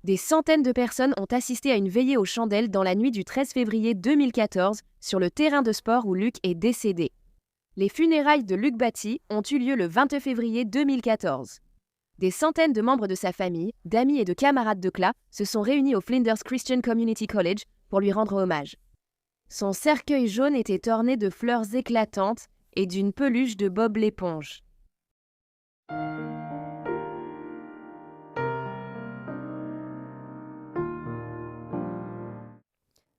Des centaines de personnes ont assisté à une veillée aux chandelles dans la nuit du 13 février 2014 sur le terrain de sport où Luc est décédé. Les funérailles de Luc Batty ont eu lieu le 22 février 2014. Des centaines de membres de sa famille, d'amis et de camarades de classe se sont réunis au Flinders Christian Community College pour lui rendre hommage. Son cercueil jaune était orné de fleurs éclatantes et d'une peluche de Bob l'éponge.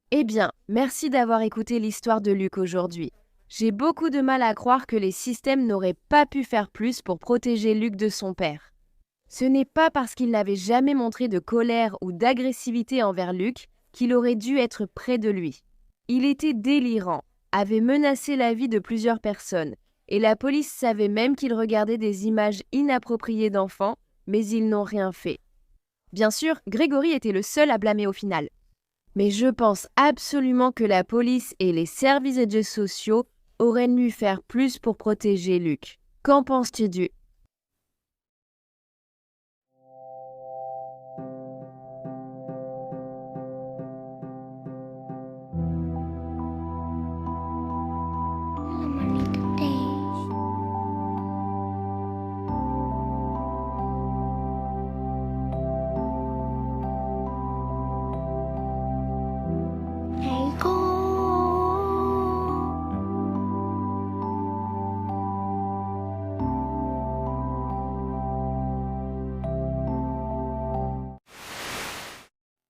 Eh bien, merci d'avoir écouté l'histoire de Luc aujourd'hui. J'ai beaucoup de mal à croire que les systèmes n'auraient pas pu faire plus pour protéger Luc de son père. Ce n'est pas parce qu'il n'avait jamais montré de colère ou d'agressivité envers Luc qu'il aurait dû être près de lui. Il était délirant, avait menacé la vie de plusieurs personnes, et la police savait même qu'il regardait des images inappropriées d'enfants, mais ils n'ont rien fait. Bien sûr, Grégory était le seul à blâmer au final. Mais je pense absolument que la police et les services d'aide sociaux auraient dû faire plus pour protéger Luc. Qu'en penses-tu ?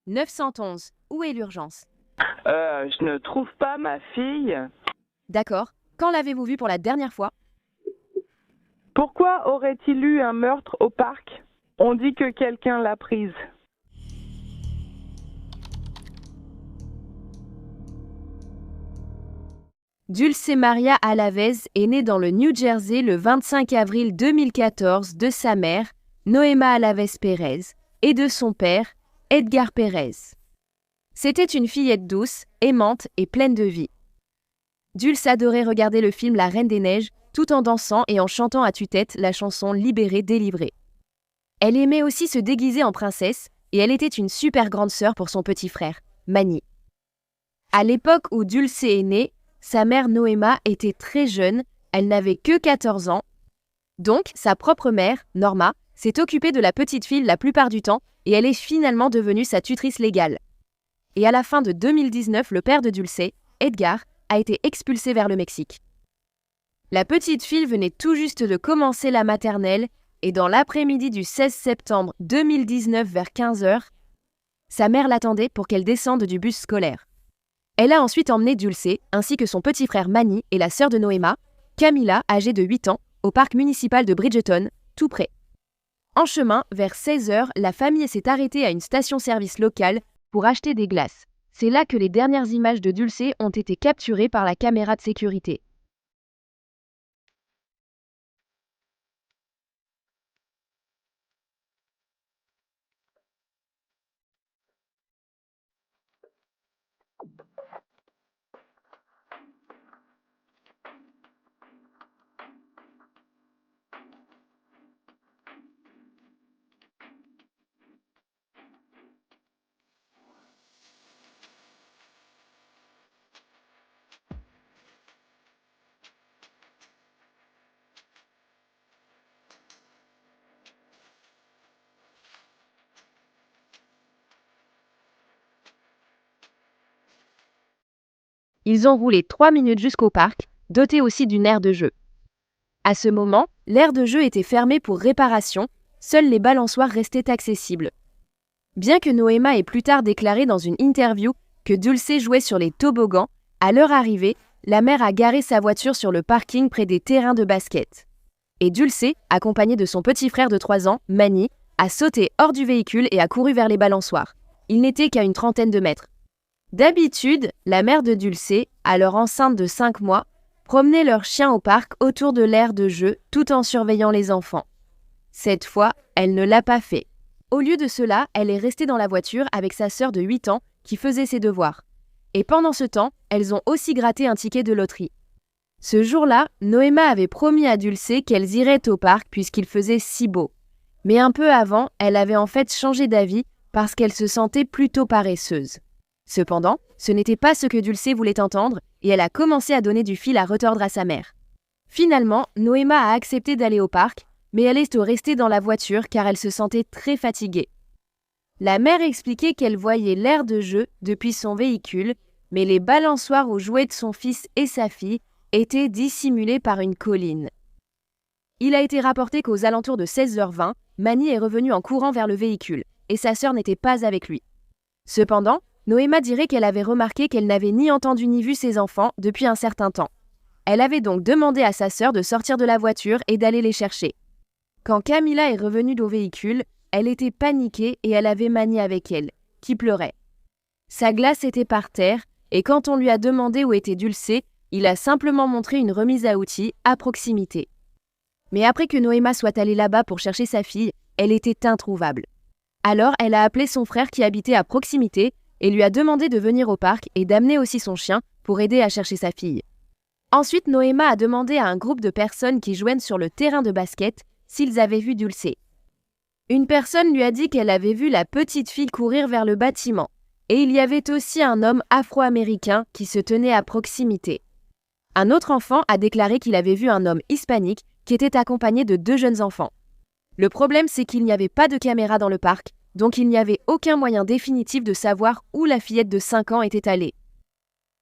« 911, où est l'urgence ?» Je ne trouve pas ma fille. D'accord. Quand l'avez-vous vue pour la dernière fois ? Pourquoi aurait-il eu un meurtre au parc ? On dit que quelqu'un l'a prise. Dulce Maria Alavez est née dans le New Jersey le 25 avril 2014 de sa mère, Noema Alavez Pérez, et de son père, Edgar Pérez. C'était une fillette douce, aimante et pleine de vie. Dulce adorait regarder le film La Reine des Neiges tout en dansant et en chantant à tue-tête la chanson Libérée, délivrée. Elle aimait aussi se déguiser en princesse et elle était une super grande sœur pour son petit frère, Manny. À l'époque où Dulce est née, sa mère Noema était très jeune, elle n'avait que 14 ans. Donc, sa propre mère, Norma, s'est occupée de la petite fille la plupart du temps et elle est finalement devenue sa tutrice légale. Et à la fin de 2019, le père de Dulce, Edgar, a été expulsé vers le Mexique. La petite fille venait tout juste de commencer la maternelle et dans l'après-midi du 16 septembre 2019 vers 15h, sa mère l'attendait pour qu'elle descende du bus scolaire. Elle a ensuite emmené Dulce, ainsi que son petit frère Manny et la sœur de Noema, Camila, âgée de 8 ans, au parc municipal de Bridgeton, tout près. En chemin, vers 16h, la famille s'est arrêtée à une station-service locale pour acheter des glaces. C'est là que les dernières images de Dulce ont été capturées par la caméra de sécurité. Ils ont roulé 3 minutes jusqu'au parc, doté aussi d'une aire de jeu. À ce moment, l'aire de jeu était fermée pour réparation, seules les balançoires restaient accessibles. Bien que Noéma ait plus tard déclaré dans une interview que Dulce jouait sur les toboggans, à leur arrivée, la mère a garé sa voiture sur le parking près des terrains de basket. Et Dulce, accompagnée de son petit frère de 3 ans, Manny, a sauté hors du véhicule et a couru vers les balançoires. Il n'était qu'à une trentaine de mètres. D'habitude, la mère de Dulce, alors enceinte de 5 mois, promenait leur chien au parc autour de l'aire de jeu tout en surveillant les enfants. Cette fois, elle ne l'a pas fait. Au lieu de cela, elle est restée dans la voiture avec sa sœur de 8 ans qui faisait ses devoirs. Et pendant ce temps, elles ont aussi gratté un ticket de loterie. Ce jour-là, Noéma avait promis à Dulce qu'elles iraient au parc puisqu'il faisait si beau. Mais un peu avant, elle avait en fait changé d'avis parce qu'elle se sentait plutôt paresseuse. Cependant, ce n'était pas ce que Dulce voulait entendre et elle a commencé à donner du fil à retordre à sa mère. Finalement, Noéma a accepté d'aller au parc, mais elle est restée dans la voiture car elle se sentait très fatiguée. La mère expliquait qu'elle voyait l'aire de jeu depuis son véhicule, mais les balançoires où jouaient son fils et sa fille étaient dissimulés par une colline. Il a été rapporté qu'aux alentours de 16h20, Manny est revenu en courant vers le véhicule et sa sœur n'était pas avec lui. Cependant, Noéma dirait qu'elle avait remarqué qu'elle n'avait ni entendu ni vu ses enfants depuis un certain temps. Elle avait donc demandé à sa sœur de sortir de la voiture et d'aller les chercher. Quand Camila est revenue au véhicule, elle était paniquée et elle avait Manny avec elle, qui pleurait. Sa glace était par terre et quand on lui a demandé où était Dulce, il a simplement montré une remise à outils à proximité. Mais après que Noéma soit allée là-bas pour chercher sa fille, elle était introuvable. Alors elle a appelé son frère qui habitait à proximité et lui a demandé de venir au parc et d'amener aussi son chien pour aider à chercher sa fille. Ensuite, Noéma a demandé à un groupe de personnes qui jouaient sur le terrain de basket s'ils avaient vu Dulce. Une personne lui a dit qu'elle avait vu la petite fille courir vers le bâtiment, et il y avait aussi un homme afro-américain qui se tenait à proximité. Un autre enfant a déclaré qu'il avait vu un homme hispanique qui était accompagné de 2 jeunes enfants. Le problème, c'est qu'il n'y avait pas de caméra dans le parc, donc il n'y avait aucun moyen définitif de savoir où la fillette de 5 ans était allée.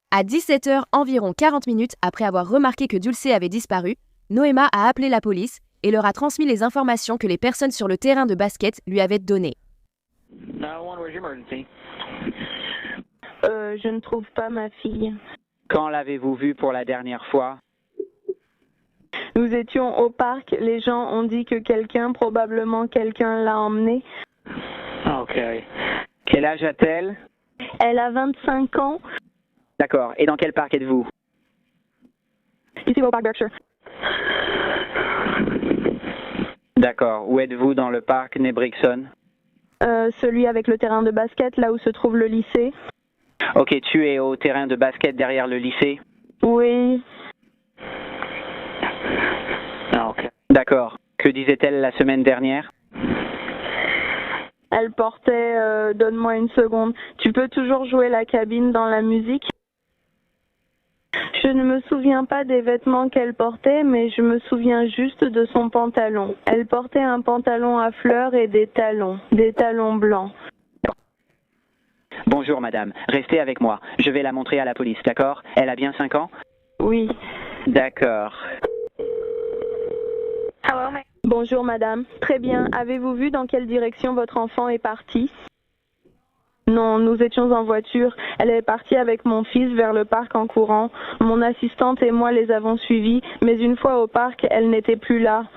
À 17h, environ 40 minutes après avoir remarqué que Dulce avait disparu, Noéma a appelé la police et leur a transmis les informations que les personnes sur le terrain de basket lui avaient données. Je ne trouve pas ma fille. Quand l'avez-vous vue pour la dernière fois? Nous étions au parc, les gens ont dit que probablement quelqu'un l'a emmenée. Ok. Quel âge a-t-elle? Elle a 25 ans. D'accord. Et dans quel parc êtes-vous? Ici au parc Berkshire. D'accord. Où êtes-vous dans le parc Nebrixon? Celui avec le terrain de basket, là où se trouve le lycée. Ok, tu es au terrain de basket derrière le lycée? Oui. Ah, ok. D'accord. Que disait-elle la semaine dernière? Elle portait... donne-moi une seconde. Tu peux toujours jouer la cabine dans la musique? Je ne me souviens pas des vêtements qu'elle portait, mais je me souviens juste de son pantalon. Elle portait un pantalon à fleurs et des talons blancs. Bonjour madame, restez avec moi. Je vais la montrer à la police, d'accord? Elle a bien 5 ans? Oui. D'accord. Bonjour madame. Très bien. Avez-vous vu dans quelle direction votre enfant est parti? Non, nous étions en voiture. Elle est partie avec mon fils vers le parc en courant. Mon assistante et moi les avons suivis, mais une fois au parc, elle n'était plus là.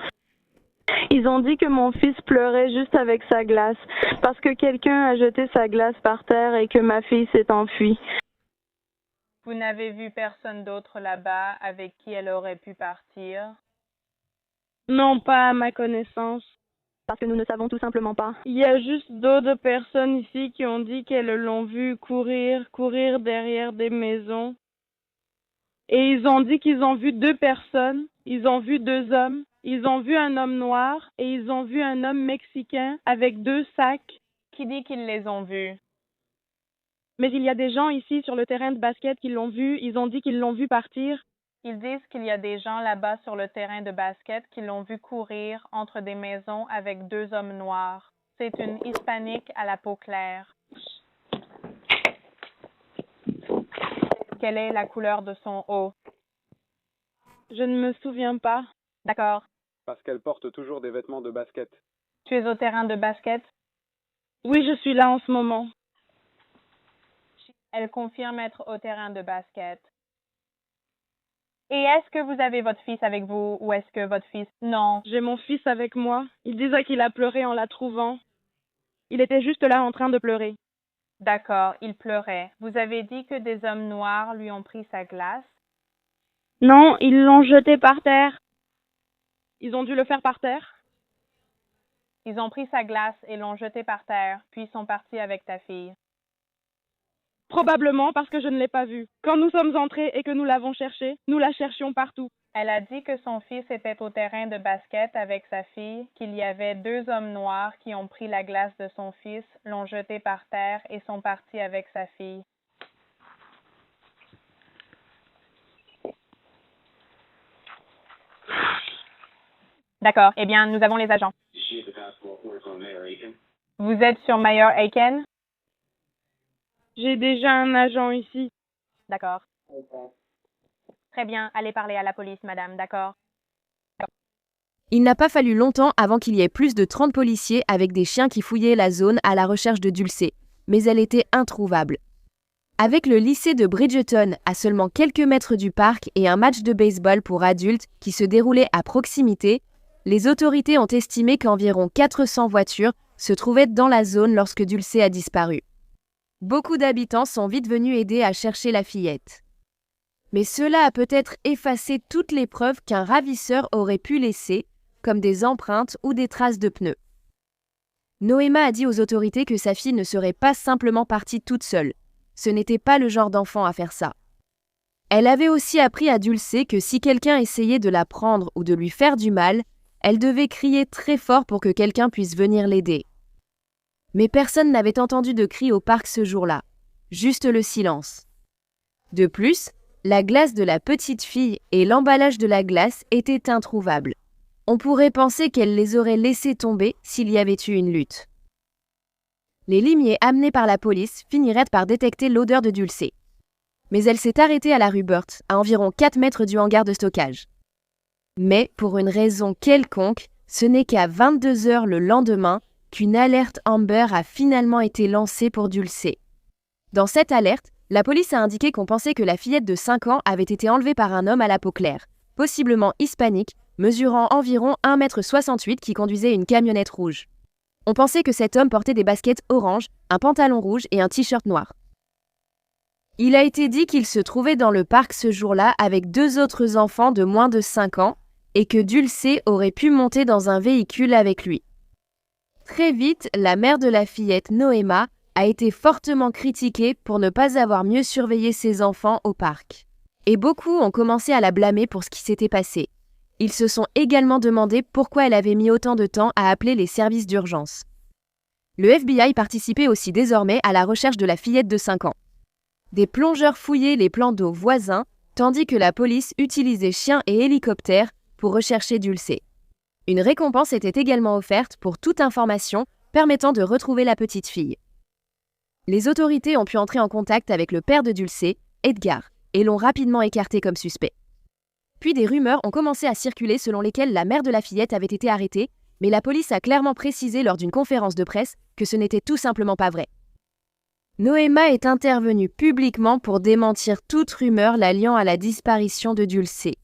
Ils ont dit que mon fils pleurait juste avec sa glace parce que quelqu'un a jeté sa glace par terre et que ma fille s'est enfuie. Vous n'avez vu personne d'autre là-bas avec qui elle aurait pu partir? Non, pas à ma connaissance. Parce que nous ne savons tout simplement pas. Il y a juste d'autres personnes ici qui ont dit qu'elles l'ont vu courir derrière des maisons. Et ils ont dit qu'ils ont vu 2 personnes, ils ont vu 2 hommes, ils ont vu un homme noir et ils ont vu un homme mexicain avec 2 sacs. Qui dit qu'ils les ont vus? Mais il y a des gens ici sur le terrain de basket qui l'ont vu, ils ont dit qu'ils l'ont vu partir. Ils disent qu'il y a des gens là-bas sur le terrain de basket qui l'ont vu courir entre des maisons avec 2 hommes noirs. C'est une hispanique à la peau claire. Quelle est la couleur de son haut? Je ne me souviens pas. D'accord. Parce qu'elle porte toujours des vêtements de basket. Tu es au terrain de basket? Oui, je suis là en ce moment. Elle confirme être au terrain de basket. Et est-ce que vous avez votre fils avec vous ou est-ce que votre fils... Non. J'ai mon fils avec moi. Il disait qu'il a pleuré en la trouvant. Il était juste là en train de pleurer. D'accord, il pleurait. Vous avez dit que des hommes noirs lui ont pris sa glace? Non, ils l'ont jeté par terre. Ils ont dû le faire par terre? Ils ont pris sa glace et l'ont jeté par terre, puis sont partis avec ta fille. Probablement parce que je ne l'ai pas vue. Quand nous sommes entrés et que nous l'avons cherchée, nous la cherchions partout. Elle a dit que son fils était au terrain de basket avec sa fille, qu'il y avait 2 hommes noirs qui ont pris la glace de son fils, l'ont jeté par terre et sont partis avec sa fille. D'accord. Eh bien, nous avons les agents. Vous êtes sur Mayor Aiken? J'ai déjà un agent ici. D'accord. Très bien. Allez parler à la police, madame. D'accord. Il n'a pas fallu longtemps avant qu'il y ait plus de 30 policiers avec des chiens qui fouillaient la zone à la recherche de Dulcé, mais elle était introuvable. Avec le lycée de Bridgeton à seulement quelques mètres du parc et un match de baseball pour adultes qui se déroulait à proximité, les autorités ont estimé qu'environ 400 voitures se trouvaient dans la zone lorsque Dulcé a disparu. Beaucoup d'habitants sont vite venus aider à chercher la fillette. Mais cela a peut-être effacé toutes les preuves qu'un ravisseur aurait pu laisser, comme des empreintes ou des traces de pneus. Noéma a dit aux autorités que sa fille ne serait pas simplement partie toute seule. Ce n'était pas le genre d'enfant à faire ça. Elle avait aussi appris à Dulcé que si quelqu'un essayait de la prendre ou de lui faire du mal, elle devait crier très fort pour que quelqu'un puisse venir l'aider. Mais personne n'avait entendu de cris au parc ce jour-là, juste le silence. De plus, la glace de la petite fille et l'emballage de la glace étaient introuvables. On pourrait penser qu'elle les aurait laissés tomber s'il y avait eu une lutte. Les limiers amenés par la police finiraient par détecter l'odeur de Dulcé. Mais elle s'est arrêtée à la rue Burt, à environ 4 mètres du hangar de stockage. Mais, pour une raison quelconque, ce n'est qu'à 22 heures le lendemain qu'une alerte Amber a finalement été lancée pour Dulcé. Dans cette alerte, la police a indiqué qu'on pensait que la fillette de 5 ans avait été enlevée par un homme à la peau claire, possiblement hispanique, mesurant environ 1,68 m qui conduisait une camionnette rouge. On pensait que cet homme portait des baskets orange, un pantalon rouge et un t-shirt noir. Il a été dit qu'il se trouvait dans le parc ce jour-là avec 2 autres enfants de moins de 5 ans et que Dulcé aurait pu monter dans un véhicule avec lui. Très vite, la mère de la fillette, Noéma, a été fortement critiquée pour ne pas avoir mieux surveillé ses enfants au parc. Et beaucoup ont commencé à la blâmer pour ce qui s'était passé. Ils se sont également demandé pourquoi elle avait mis autant de temps à appeler les services d'urgence. Le FBI participait aussi désormais à la recherche de la fillette de 5 ans. Des plongeurs fouillaient les plans d'eau voisins, tandis que la police utilisait chiens et hélicoptères pour rechercher Dulcé. Une récompense était également offerte pour toute information permettant de retrouver la petite fille. Les autorités ont pu entrer en contact avec le père de Dulcé, Edgar, et l'ont rapidement écarté comme suspect. Puis des rumeurs ont commencé à circuler selon lesquelles la mère de la fillette avait été arrêtée, mais la police a clairement précisé lors d'une conférence de presse que ce n'était tout simplement pas vrai. Noéma est intervenue publiquement pour démentir toute rumeur la liant à la disparition de Dulcé.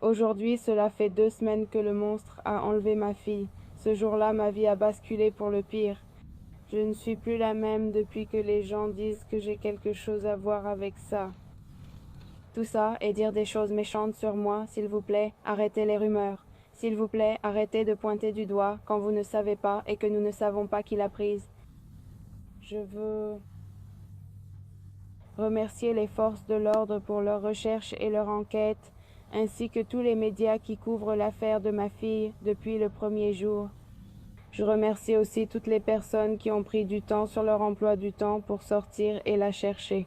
Aujourd'hui, cela fait 2 semaines que le monstre a enlevé ma fille. Ce jour-là, ma vie a basculé pour le pire. Je ne suis plus la même depuis que les gens disent que j'ai quelque chose à voir avec ça. Tout ça et dire des choses méchantes sur moi, s'il vous plaît, arrêtez les rumeurs. S'il vous plaît, arrêtez de pointer du doigt quand vous ne savez pas et que nous ne savons pas qui l'a prise. Je veux remercier les forces de l'ordre pour leur recherche et leur enquête, ainsi que tous les médias qui couvrent l'affaire de ma fille depuis le premier jour. Je remercie aussi toutes les personnes qui ont pris du temps sur leur emploi du temps pour sortir et la chercher.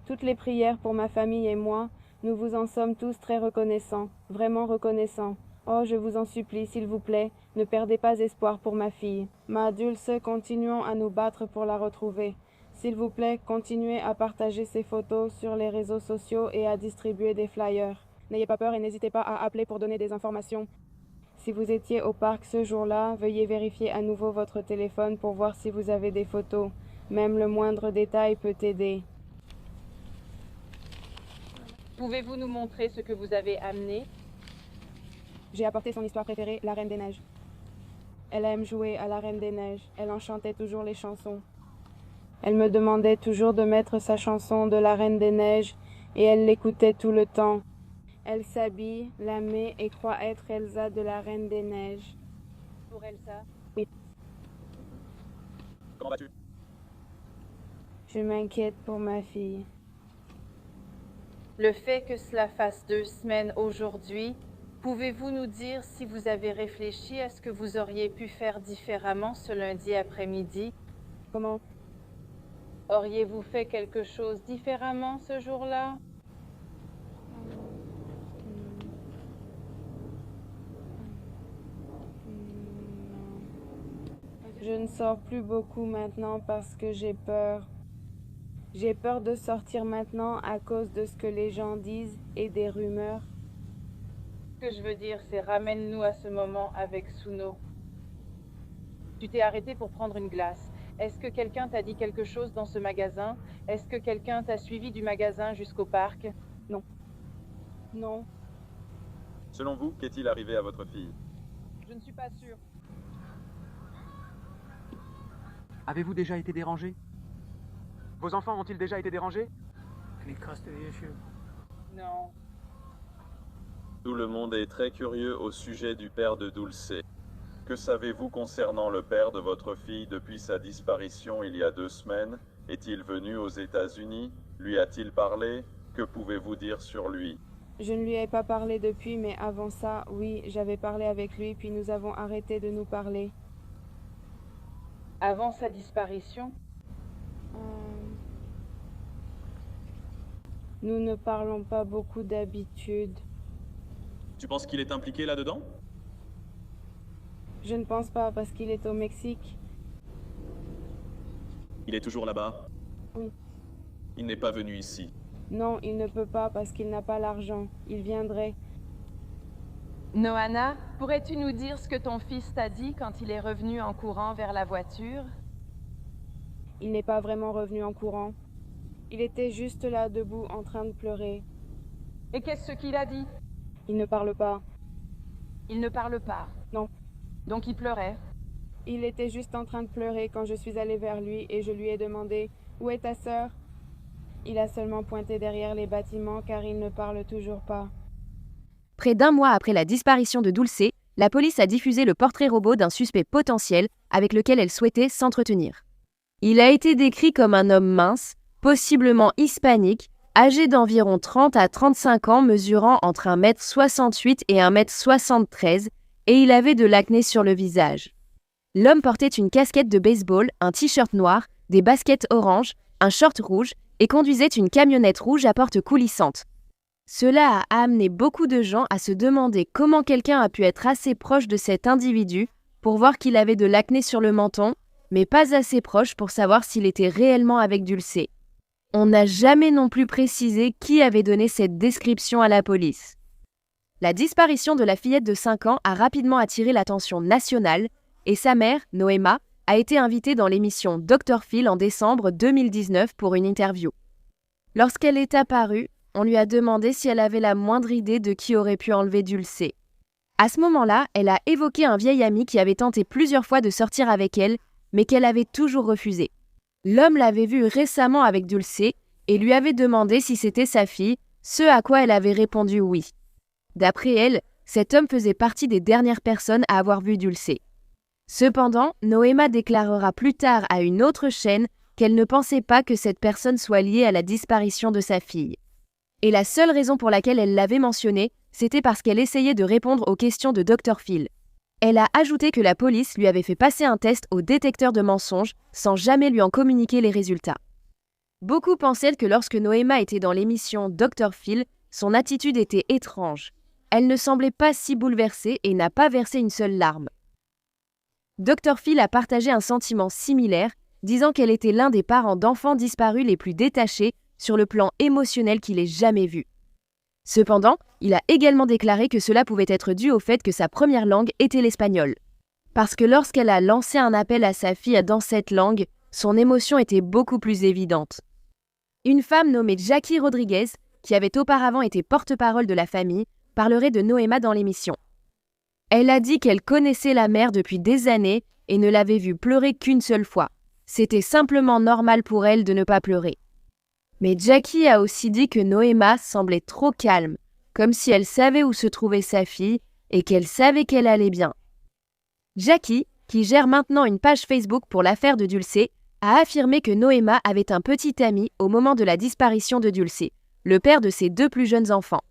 Toutes les prières pour ma famille et moi, nous vous en sommes tous très reconnaissants, vraiment reconnaissants. Oh, je vous en supplie, s'il vous plaît, ne perdez pas espoir pour ma fille. Ma Dulce, continuons à nous battre pour la retrouver. S'il vous plaît, continuez à partager ces photos sur les réseaux sociaux et à distribuer des flyers. N'ayez pas peur et n'hésitez pas à appeler pour donner des informations. Si vous étiez au parc ce jour-là, veuillez vérifier à nouveau votre téléphone pour voir si vous avez des photos. Même le moindre détail peut aider. Pouvez-vous nous montrer ce que vous avez amené? J'ai apporté son histoire préférée, la Reine des Neiges. Elle aime jouer à la Reine des Neiges. Elle en chantait toujours les chansons. Elle me demandait toujours de mettre sa chanson de la Reine des Neiges et elle l'écoutait tout le temps. Elle s'habille, la met et croit être Elsa de la Reine des Neiges. Pour Elsa? Oui. Comment vas-tu? Je m'inquiète pour ma fille. Le fait que cela fasse 2 semaines aujourd'hui, pouvez-vous nous dire si vous avez réfléchi à ce que vous auriez pu faire différemment ce lundi après-midi? Comment? Auriez-vous fait quelque chose différemment ce jour-là? Je ne sors plus beaucoup maintenant parce que j'ai peur. J'ai peur de sortir maintenant à cause de ce que les gens disent et des rumeurs. Ce que je veux dire, c'est ramène-nous à ce moment avec Suno. Tu t'es arrêté pour prendre une glace. Est-ce que quelqu'un t'a dit quelque chose dans ce magasin? Est-ce que quelqu'un t'a suivi du magasin jusqu'au parc? Non. Non. Selon vous, qu'est-il arrivé à votre fille? Je ne suis pas sûre. Avez-vous déjà été dérangé? Vos enfants ont-ils déjà été dérangés? Non. Tout le monde est très curieux au sujet du père de Dulce. Que savez-vous concernant le père de votre fille depuis sa disparition il y a 2 semaines? Est-il venu aux États-Unis? Lui a-t-il parlé? Que pouvez-vous dire sur lui? Je ne lui ai pas parlé depuis, mais avant ça, oui, j'avais parlé avec lui, puis nous avons arrêté de nous parler. Avant sa disparition? Nous ne parlons pas beaucoup d'habitude. Tu penses qu'il est impliqué là-dedans? Je ne pense pas parce qu'il est au Mexique. Il est toujours là-bas? Oui. Il n'est pas venu ici? Non, il ne peut pas parce qu'il n'a pas l'argent. Il viendrait. Nohana, pourrais-tu nous dire ce que ton fils t'a dit quand il est revenu en courant vers la voiture? Il n'est pas vraiment revenu en courant. Il était juste là, debout, en train de pleurer. Et qu'est-ce qu'il a dit? Il ne parle pas. Il ne parle pas? Non. Donc il pleurait? Il était juste en train de pleurer quand je suis allée vers lui et je lui ai demandé « Où est ta sœur ?» Il a seulement pointé derrière les bâtiments car il ne parle toujours pas. Près d'1 mois après la disparition de Dulce, la police a diffusé le portrait robot d'un suspect potentiel avec lequel elle souhaitait s'entretenir. Il a été décrit comme un homme mince, possiblement hispanique, âgé d'environ 30 à 35 ans, mesurant entre 1,68 m et 1,73 m, et il avait de l'acné sur le visage. L'homme portait une casquette de baseball, un t-shirt noir, des baskets oranges, un short rouge et conduisait une camionnette rouge à porte coulissante. Cela a amené beaucoup de gens à se demander comment quelqu'un a pu être assez proche de cet individu pour voir qu'il avait de l'acné sur le menton, mais pas assez proche pour savoir s'il était réellement avec Dulce. On n'a jamais non plus précisé qui avait donné cette description à la police. La disparition de la fillette de 5 ans a rapidement attiré l'attention nationale et sa mère, Noéma, a été invitée dans l'émission Dr Phil en décembre 2019 pour une interview. Lorsqu'elle est apparue, on lui a demandé si elle avait la moindre idée de qui aurait pu enlever Dulce. À ce moment-là, elle a évoqué un vieil ami qui avait tenté plusieurs fois de sortir avec elle, mais qu'elle avait toujours refusé. L'homme l'avait vue récemment avec Dulce et lui avait demandé si c'était sa fille, ce à quoi elle avait répondu oui. D'après elle, cet homme faisait partie des dernières personnes à avoir vu Dulce. Cependant, Noéma déclarera plus tard à une autre chaîne qu'elle ne pensait pas que cette personne soit liée à la disparition de sa fille. Et la seule raison pour laquelle elle l'avait mentionné, c'était parce qu'elle essayait de répondre aux questions de Dr. Phil. Elle a ajouté que la police lui avait fait passer un test au détecteur de mensonges sans jamais lui en communiquer les résultats. Beaucoup pensaient que lorsque Noéma était dans l'émission Dr. Phil, son attitude était étrange. Elle ne semblait pas si bouleversée et n'a pas versé une seule larme. Dr. Phil a partagé un sentiment similaire, disant qu'elle était l'un des parents d'enfants disparus les plus détachés sur le plan émotionnel qu'il ait jamais vu. Cependant, il a également déclaré que cela pouvait être dû au fait que sa première langue était l'espagnol. Parce que lorsqu'elle a lancé un appel à sa fille dans cette langue, son émotion était beaucoup plus évidente. Une femme nommée Jackie Rodriguez, qui avait auparavant été porte-parole de la famille, parlerait de Noéma dans l'émission. Elle a dit qu'elle connaissait la mère depuis des années et ne l'avait vue pleurer qu'une seule fois. C'était simplement normal pour elle de ne pas pleurer. Mais Jackie a aussi dit que Noéma semblait trop calme, comme si elle savait où se trouvait sa fille et qu'elle savait qu'elle allait bien. Jackie, qui gère maintenant une page Facebook pour l'affaire de Dulce, a affirmé que Noéma avait un petit ami au moment de la disparition de Dulce, le père de ses 2 plus jeunes enfants.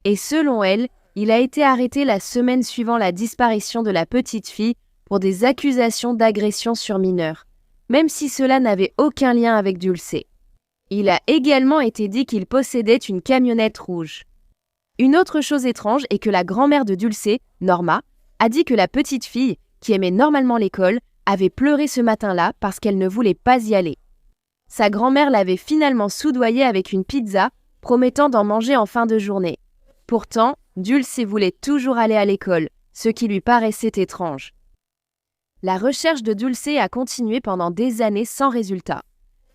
Et selon elle, il a été arrêté la semaine suivant la disparition de la petite fille pour des accusations d'agression sur mineur, même si cela n'avait aucun lien avec Dulce. Il a également été dit qu'il possédait une camionnette rouge. Une autre chose étrange est que la grand-mère de Dulce, Norma, a dit que la petite fille, qui aimait normalement l'école, avait pleuré ce matin-là parce qu'elle ne voulait pas y aller. Sa grand-mère l'avait finalement soudoyée avec une pizza, promettant d'en manger en fin de journée. Pourtant, Dulce voulait toujours aller à l'école, ce qui lui paraissait étrange. La recherche de Dulce a continué pendant des années sans résultat.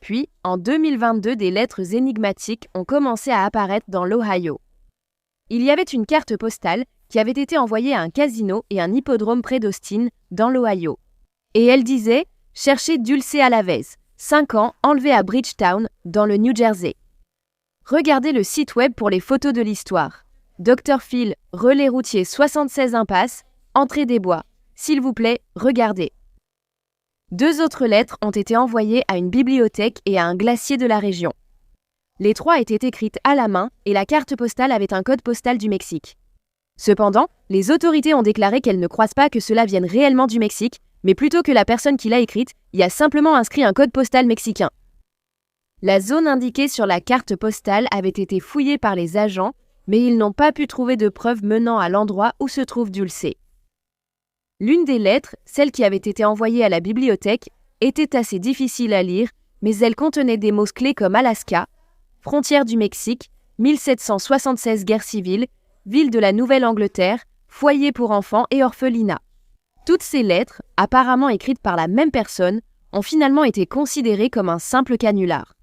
Puis, en 2022, des lettres énigmatiques ont commencé à apparaître dans l'Ohio. Il y avait une carte postale qui avait été envoyée à un casino et un hippodrome près d'Austin, dans l'Ohio. Et elle disait « Cherchez Dulce Alavez, 5 ans, enlevée à Bridgetown, dans le New Jersey ». Regardez le site web pour les photos de l'histoire. Dr. Phil, relais routier 76 impasse, entrée des bois. S'il vous plaît, regardez. 2 autres lettres ont été envoyées à une bibliothèque et à un glacier de la région. Les 3 étaient écrites à la main et la carte postale avait un code postal du Mexique. Cependant, les autorités ont déclaré qu'elles ne croient pas que cela vienne réellement du Mexique, mais plutôt que la personne qui l'a écrite y a simplement inscrit un code postal mexicain. La zone indiquée sur la carte postale avait été fouillée par les agents, mais ils n'ont pas pu trouver de preuves menant à l'endroit où se trouve Dulce. L'une des lettres, celle qui avait été envoyée à la bibliothèque, était assez difficile à lire, mais elle contenait des mots clés comme Alaska, frontière du Mexique, 1776 guerre civile, ville de la Nouvelle-Angleterre, foyer pour enfants et orphelinat. Toutes ces lettres, apparemment écrites par la même personne, ont finalement été considérées comme un simple canular.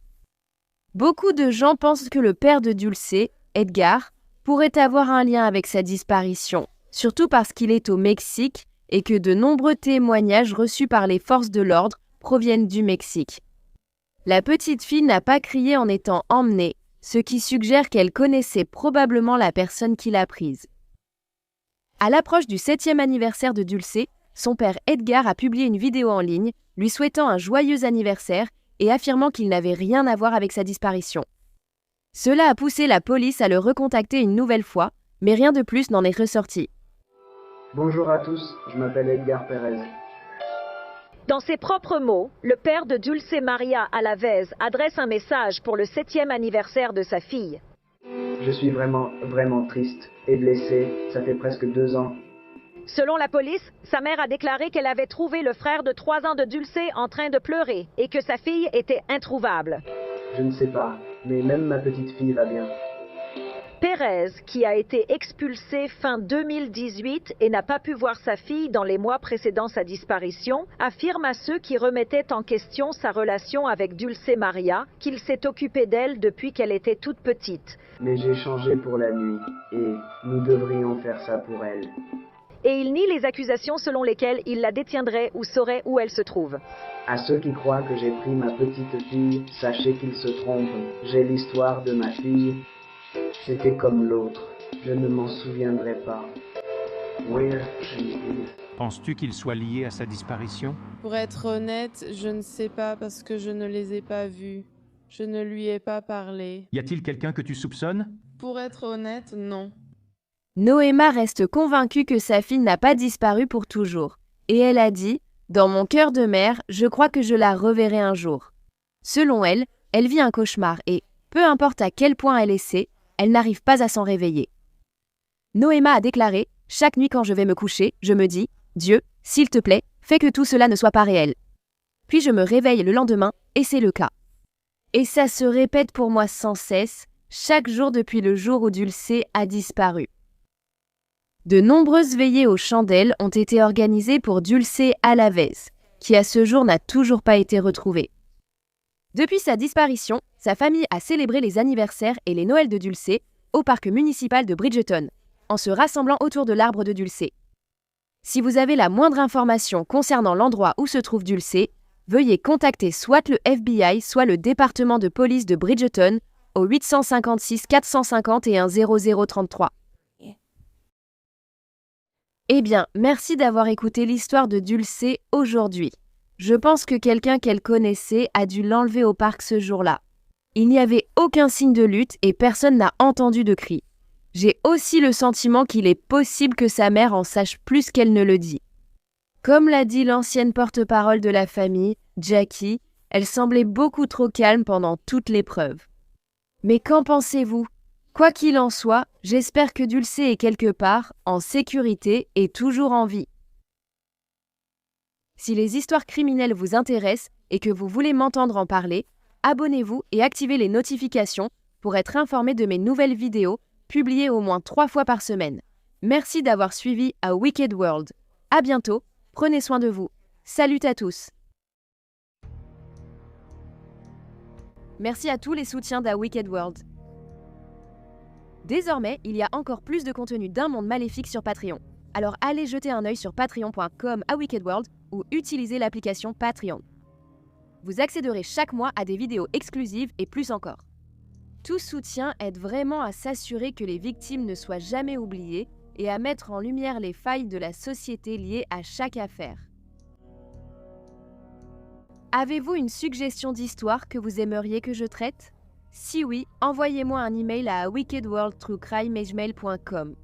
Beaucoup de gens pensent que le père de Dulce, Edgar, pourrait avoir un lien avec sa disparition, surtout parce qu'il est au Mexique et que de nombreux témoignages reçus par les forces de l'ordre proviennent du Mexique. La petite fille n'a pas crié en étant emmenée, ce qui suggère qu'elle connaissait probablement la personne qui l'a prise. À l'approche du 7e anniversaire de Dulce, son père Edgar a publié une vidéo en ligne lui souhaitant un joyeux anniversaire et affirmant qu'il n'avait rien à voir avec sa disparition. Cela a poussé la police à le recontacter une nouvelle fois, mais rien de plus n'en est ressorti. Bonjour à tous, je m'appelle Edgar Pérez. Dans ses propres mots, le père de Dulce Maria Alavez adresse un message pour le 7e anniversaire de sa fille. Je suis vraiment triste et blessé, ça fait presque 2 ans. Selon la police, sa mère a déclaré qu'elle avait trouvé le frère de 3 ans de Dulce en train de pleurer et que sa fille était introuvable. Je ne sais pas, mais même ma petite fille va bien. Pérez, qui a été expulsé fin 2018 et n'a pas pu voir sa fille dans les mois précédant sa disparition, affirme à ceux qui remettaient en question sa relation avec Dulce Maria qu'il s'est occupé d'elle depuis qu'elle était toute petite. Mais j'ai changé pour la nuit, et nous devrions faire ça pour elle. Et il nie les accusations selon lesquelles il la détiendrait ou saurait où elle se trouve. À ceux qui croient que j'ai pris ma petite fille, sachez qu'ils se trompent. J'ai l'histoire de ma fille. C'était comme l'autre. Je ne m'en souviendrai pas. Where she is. Penses-tu qu'il soit lié à sa disparition? Pour être honnête, je ne sais pas parce que je ne les ai pas vus. Je ne lui ai pas parlé. Y a-t-il quelqu'un que tu soupçonnes? Pour être honnête, non. Noéma reste convaincue que sa fille n'a pas disparu pour toujours. Et elle a dit « Dans mon cœur de mère, je crois que je la reverrai un jour ». Selon elle, elle vit un cauchemar et, peu importe à quel point elle essaie, elle n'arrive pas à s'en réveiller. Noéma a déclaré « Chaque nuit quand je vais me coucher, je me dis « Dieu, s'il te plaît, fais que tout cela ne soit pas réel ». Puis je me réveille le lendemain et c'est le cas. Et ça se répète pour moi sans cesse, chaque jour depuis le jour où Dulce a disparu. De nombreuses veillées aux chandelles ont été organisées pour Dulce Alavez, qui à ce jour n'a toujours pas été retrouvée. Depuis sa disparition, sa famille a célébré les anniversaires et les Noëls de Dulce au parc municipal de Bridgeton, en se rassemblant autour de l'arbre de Dulce. Si vous avez la moindre information concernant l'endroit où se trouve Dulce, veuillez contacter soit le FBI, soit le département de police de Bridgeton au 856 451 0033. Eh bien, merci d'avoir écouté l'histoire de Dulce aujourd'hui. Je pense que quelqu'un qu'elle connaissait a dû l'enlever au parc ce jour-là. Il n'y avait aucun signe de lutte et personne n'a entendu de cri. J'ai aussi le sentiment qu'il est possible que sa mère en sache plus qu'elle ne le dit. Comme l'a dit l'ancienne porte-parole de la famille, Jackie, elle semblait beaucoup trop calme pendant toute l'épreuve. Mais qu'en pensez-vous ? Quoi qu'il en soit, j'espère que Dulce est quelque part, en sécurité et toujours en vie. Si les histoires criminelles vous intéressent et que vous voulez m'entendre en parler, abonnez-vous et activez les notifications pour être informé de mes nouvelles vidéos publiées au moins 3 fois par semaine. Merci d'avoir suivi A Wicked World. À bientôt, prenez soin de vous. Salut à tous. Merci à tous les soutiens d'A Wicked World. Désormais, il y a encore plus de contenu d'un monde maléfique sur Patreon. Alors allez jeter un œil sur patreon.com/awickedworld ou utilisez l'application Patreon. Vous accéderez chaque mois à des vidéos exclusives et plus encore. Tout soutien aide vraiment à s'assurer que les victimes ne soient jamais oubliées et à mettre en lumière les failles de la société liées à chaque affaire. Avez-vous une suggestion d'histoire que vous aimeriez que je traite ? Si oui, envoyez-moi un email à wickedworldtruecrime@gmail.com.